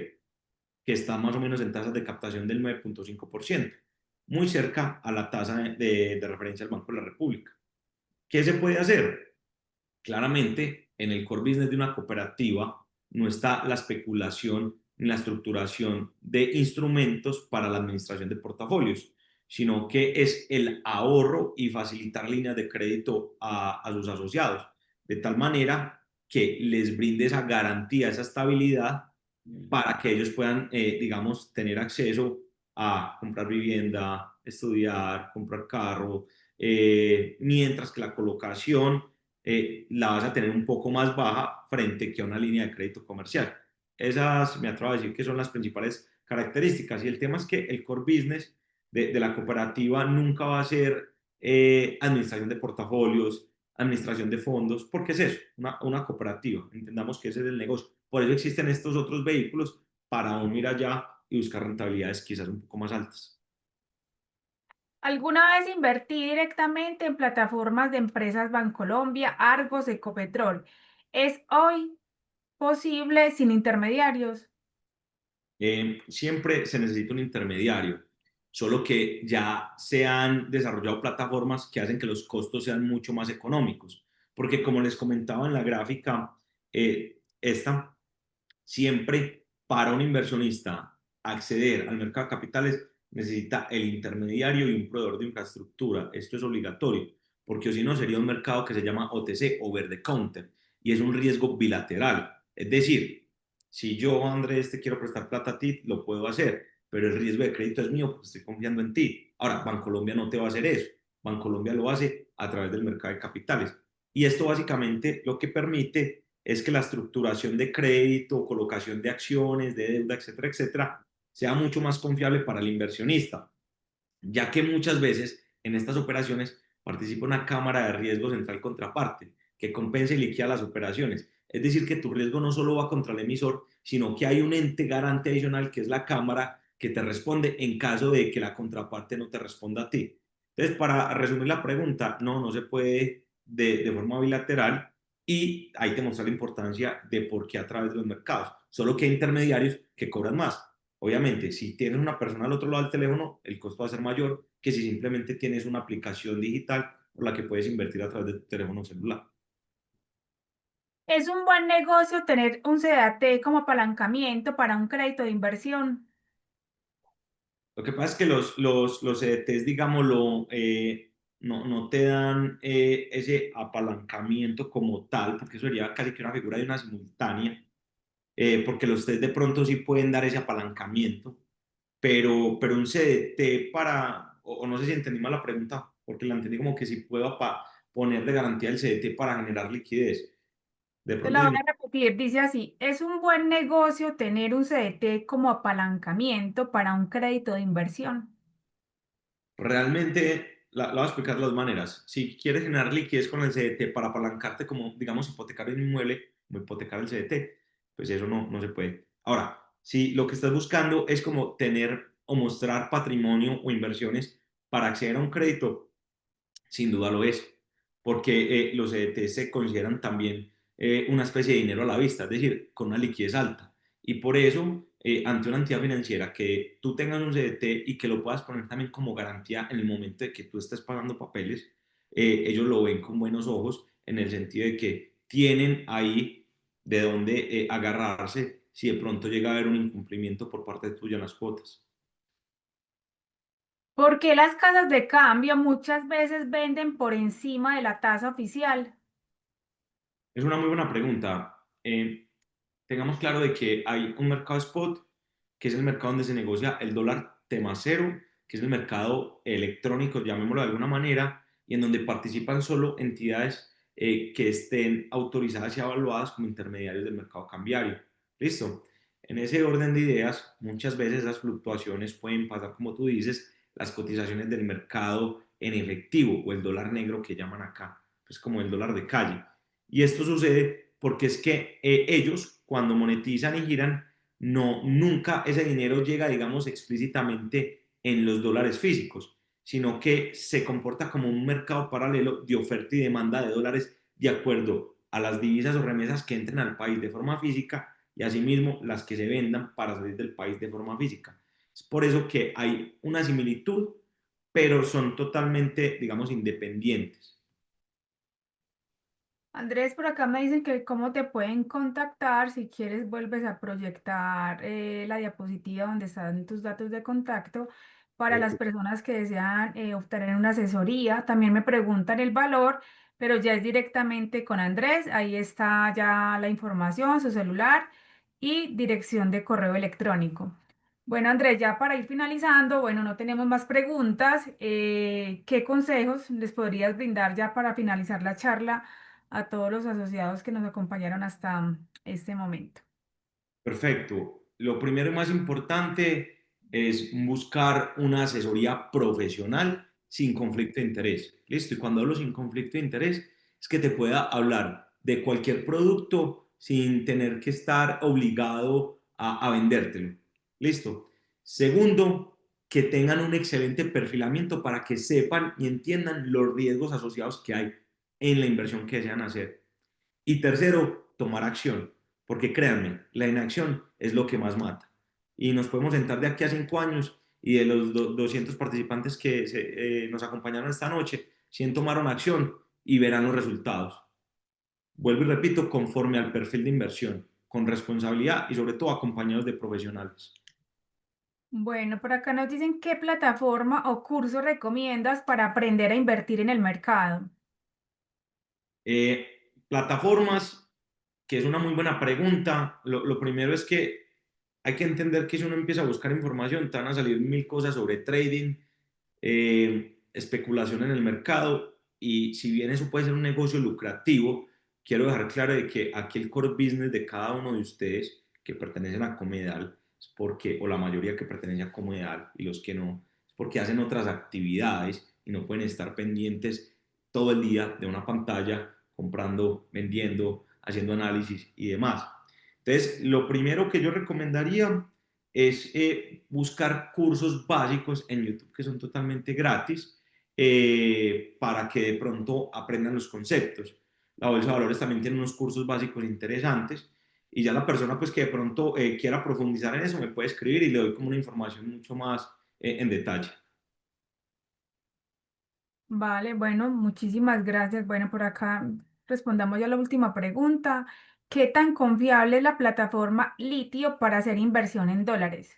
que está más o menos en tasas de captación del 9,5%, muy cerca a la tasa de referencia del Banco de la República. ¿Qué se puede hacer? Claramente, en el core business de una cooperativa no está la especulación ni la estructuración de instrumentos para la administración de portafolios, sino que es el ahorro y facilitar líneas de crédito a sus asociados, de tal manera que les brinde esa garantía, esa estabilidad para que ellos puedan, digamos, tener acceso a comprar vivienda, estudiar, comprar carro, mientras que la colocación la vas a tener un poco más baja frente que a una línea de crédito comercial. Esas me atrevo a decir que son las principales características. Y el tema es que el core business de la cooperativa nunca va a ser administración de portafolios, administración de fondos, porque es eso, una cooperativa. Entendamos que ese es el negocio. Por eso existen estos otros vehículos para unir allá y buscar rentabilidades quizás un poco más altas. ¿Alguna vez invertí directamente en plataformas de empresas Bancolombia, Argos, Ecopetrol? ¿Es hoy posible sin intermediarios? Siempre se necesita un intermediario, solo que ya se han desarrollado plataformas que hacen que los costos sean mucho más económicos, porque como les comentaba en la gráfica, esta siempre para un inversionista acceder al mercado de capitales necesita el intermediario y un proveedor de infraestructura. Esto es obligatorio, porque si no sería un mercado que se llama OTC, over the counter, y es un riesgo bilateral. Es decir, si yo, Andrés, te quiero prestar plata a ti, lo puedo hacer, pero el riesgo de crédito es mío porque estoy confiando en ti. Ahora, Bancolombia no te va a hacer eso. Bancolombia lo hace a través del mercado de capitales. Y esto básicamente lo que permite es que la estructuración de crédito, colocación de acciones, de deuda, etcétera, etcétera, sea mucho más confiable para el inversionista, ya que muchas veces en estas operaciones participa una cámara de riesgo central contraparte que compensa y liquida las operaciones. Es decir, que tu riesgo no solo va contra el emisor, sino que hay un ente garante adicional que es la cámara que te responde en caso de que la contraparte no te responda a ti. Entonces, para resumir la pregunta, no, no se puede de forma bilateral y ahí te muestra la importancia de por qué a través de los mercados. Solo que hay intermediarios que cobran más. Obviamente, si tienes una persona al otro lado del teléfono, el costo va a ser mayor que si simplemente tienes una aplicación digital por la que puedes invertir a través de tu teléfono celular. ¿Es un buen negocio tener un CDT como apalancamiento para un crédito de inversión? Lo que pasa es que los CDTs, digámoslo, no te dan ese apalancamiento como tal, porque eso sería casi que una figura de una simultánea, porque los TES de pronto sí pueden dar ese apalancamiento, pero un CDT para, o no sé si entendí mal la pregunta, porque la entendí como que si puedo poner de garantía el CDT para generar liquidez. De Te pronto, la si voy a repetir. Dice así, ¿es un buen negocio tener un CDT como apalancamiento para un crédito de inversión? realmente la voy a explicar de dos maneras. Si quieres generar liquidez con el CDT para apalancarte como, digamos, hipotecar un inmueble, como hipotecar el CDT, pues eso no se puede. Ahora, si lo que estás buscando es como tener o mostrar patrimonio o inversiones para acceder a un crédito, sin duda lo es, porque los CDT se consideran también una especie de dinero a la vista, es decir, con una liquidez alta. Y por eso, ante una entidad financiera, que tú tengas un CDT y que lo puedas poner también como garantía en el momento de que tú estés pagando papeles, ellos lo ven con buenos ojos en el sentido de que tienen ahí de dónde agarrarse si de pronto llega a haber un incumplimiento por parte tuya en las cuotas. ¿Por qué las casas de cambio muchas veces venden por encima de la tasa oficial? Es una muy buena pregunta. Tengamos claro de que hay un mercado spot, que es el mercado donde se negocia el dólar tema cero, que es el mercado electrónico, llamémoslo de alguna manera, y en donde participan solo entidades que estén autorizadas y evaluadas como intermediarios del mercado cambiario. ¿Listo? En ese orden de ideas, muchas veces esas fluctuaciones pueden pasar, como tú dices, las cotizaciones del mercado en efectivo o el dólar negro que llaman acá, pues como el dólar de calle. Y esto sucede porque es que ellos cuando monetizan y giran, nunca ese dinero llega, digamos, explícitamente en los dólares físicos, sino que se comporta como un mercado paralelo de oferta y demanda de dólares de acuerdo a las divisas o remesas que entren al país de forma física y asimismo las que se vendan para salir del país de forma física. Es por eso que hay una similitud, pero son totalmente, digamos, independientes. Andrés, por acá me dicen que cómo te pueden contactar. Si quieres, vuelves a proyectar la diapositiva donde están tus datos de contacto para las personas que desean obtener una asesoría. También me preguntan el valor, pero ya es directamente con Andrés. Ahí está ya la información, su celular y dirección de correo electrónico. Bueno, Andrés, ya para ir finalizando, bueno, no tenemos más preguntas. ¿Qué consejos les podrías brindar ya para finalizar la charla a todos los asociados que nos acompañaron hasta este momento? Perfecto. Lo primero y más importante es buscar una asesoría profesional sin conflicto de interés. ¿Listo? Y cuando hablo sin conflicto de interés, es que te pueda hablar de cualquier producto sin tener que estar obligado a vendértelo. ¿Listo? Segundo, que tengan un excelente perfilamiento para que sepan y entiendan los riesgos asociados que hay en la inversión que desean hacer. Y tercero, tomar acción, porque créanme, la inacción es lo que más mata. Y nos podemos sentar de aquí a 5 años y de los 200 participantes que nos acompañaron esta noche, 100 tomaron acción y verán los resultados. Vuelvo y repito, conforme al perfil de inversión, con responsabilidad y sobre todo acompañados de profesionales. Bueno, por acá nos dicen qué plataforma o curso recomiendas para aprender a invertir en el mercado. Plataformas, que es una muy buena pregunta. Lo primero es que hay que entender que si uno empieza a buscar información, te van a salir mil cosas sobre trading, especulación en el mercado, y si bien eso puede ser un negocio lucrativo, quiero dejar claro de que aquí el core business de cada uno de ustedes que pertenecen a Comedal es porque, o la mayoría que pertenece a Comedal y los que no, es porque hacen otras actividades y no pueden estar pendientes todo el día de una pantalla, comprando, vendiendo, haciendo análisis y demás. Entonces, lo primero que yo recomendaría es buscar cursos básicos en YouTube que son totalmente gratis para que de pronto aprendan los conceptos. La Bolsa de Valores también tiene unos cursos básicos interesantes y ya la persona pues que de pronto quiera profundizar en eso me puede escribir y le doy como una información mucho más en detalle. Vale, bueno, muchísimas gracias. Bueno, por acá respondamos ya la última pregunta. ¿Qué tan confiable es la plataforma Litio para hacer inversión en dólares?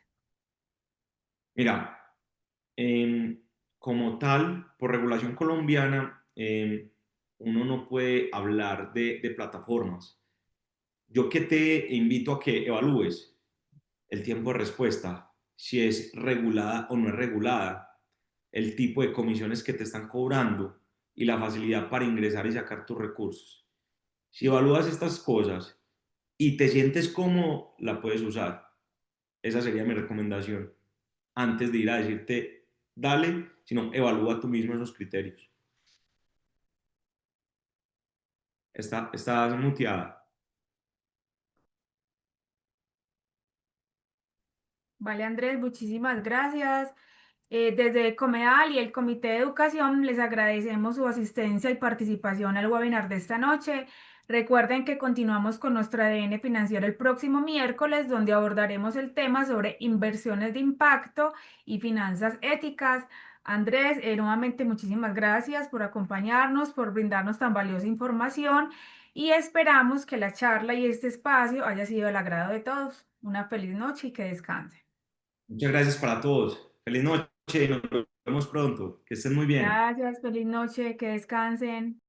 Mira, eh, como tal, por regulación colombiana, uno no puede hablar de plataformas. Yo que te invito a que evalúes el tiempo de respuesta, si es regulada o no es regulada, el tipo de comisiones que te están cobrando y la facilidad para ingresar y sacar tus recursos. Si evalúas estas cosas y te sientes cómodo, la puedes usar. Esa sería mi recomendación. Antes de ir a decirte, dale, sino evalúa tú mismo esos criterios. Estás muteada. Vale, Andrés, muchísimas gracias. Desde Comeal y el Comité de Educación les agradecemos su asistencia y participación al webinar de esta noche. Recuerden que continuamos con nuestro ADN financiero el próximo miércoles, donde abordaremos el tema sobre inversiones de impacto y finanzas éticas. Andrés, nuevamente muchísimas gracias por acompañarnos, por brindarnos tan valiosa información y esperamos que la charla y este espacio haya sido del agrado de todos. Una feliz noche y que descansen. Muchas gracias para todos. Feliz noche y nos vemos pronto. Que estén muy bien. Gracias, feliz noche, que descansen.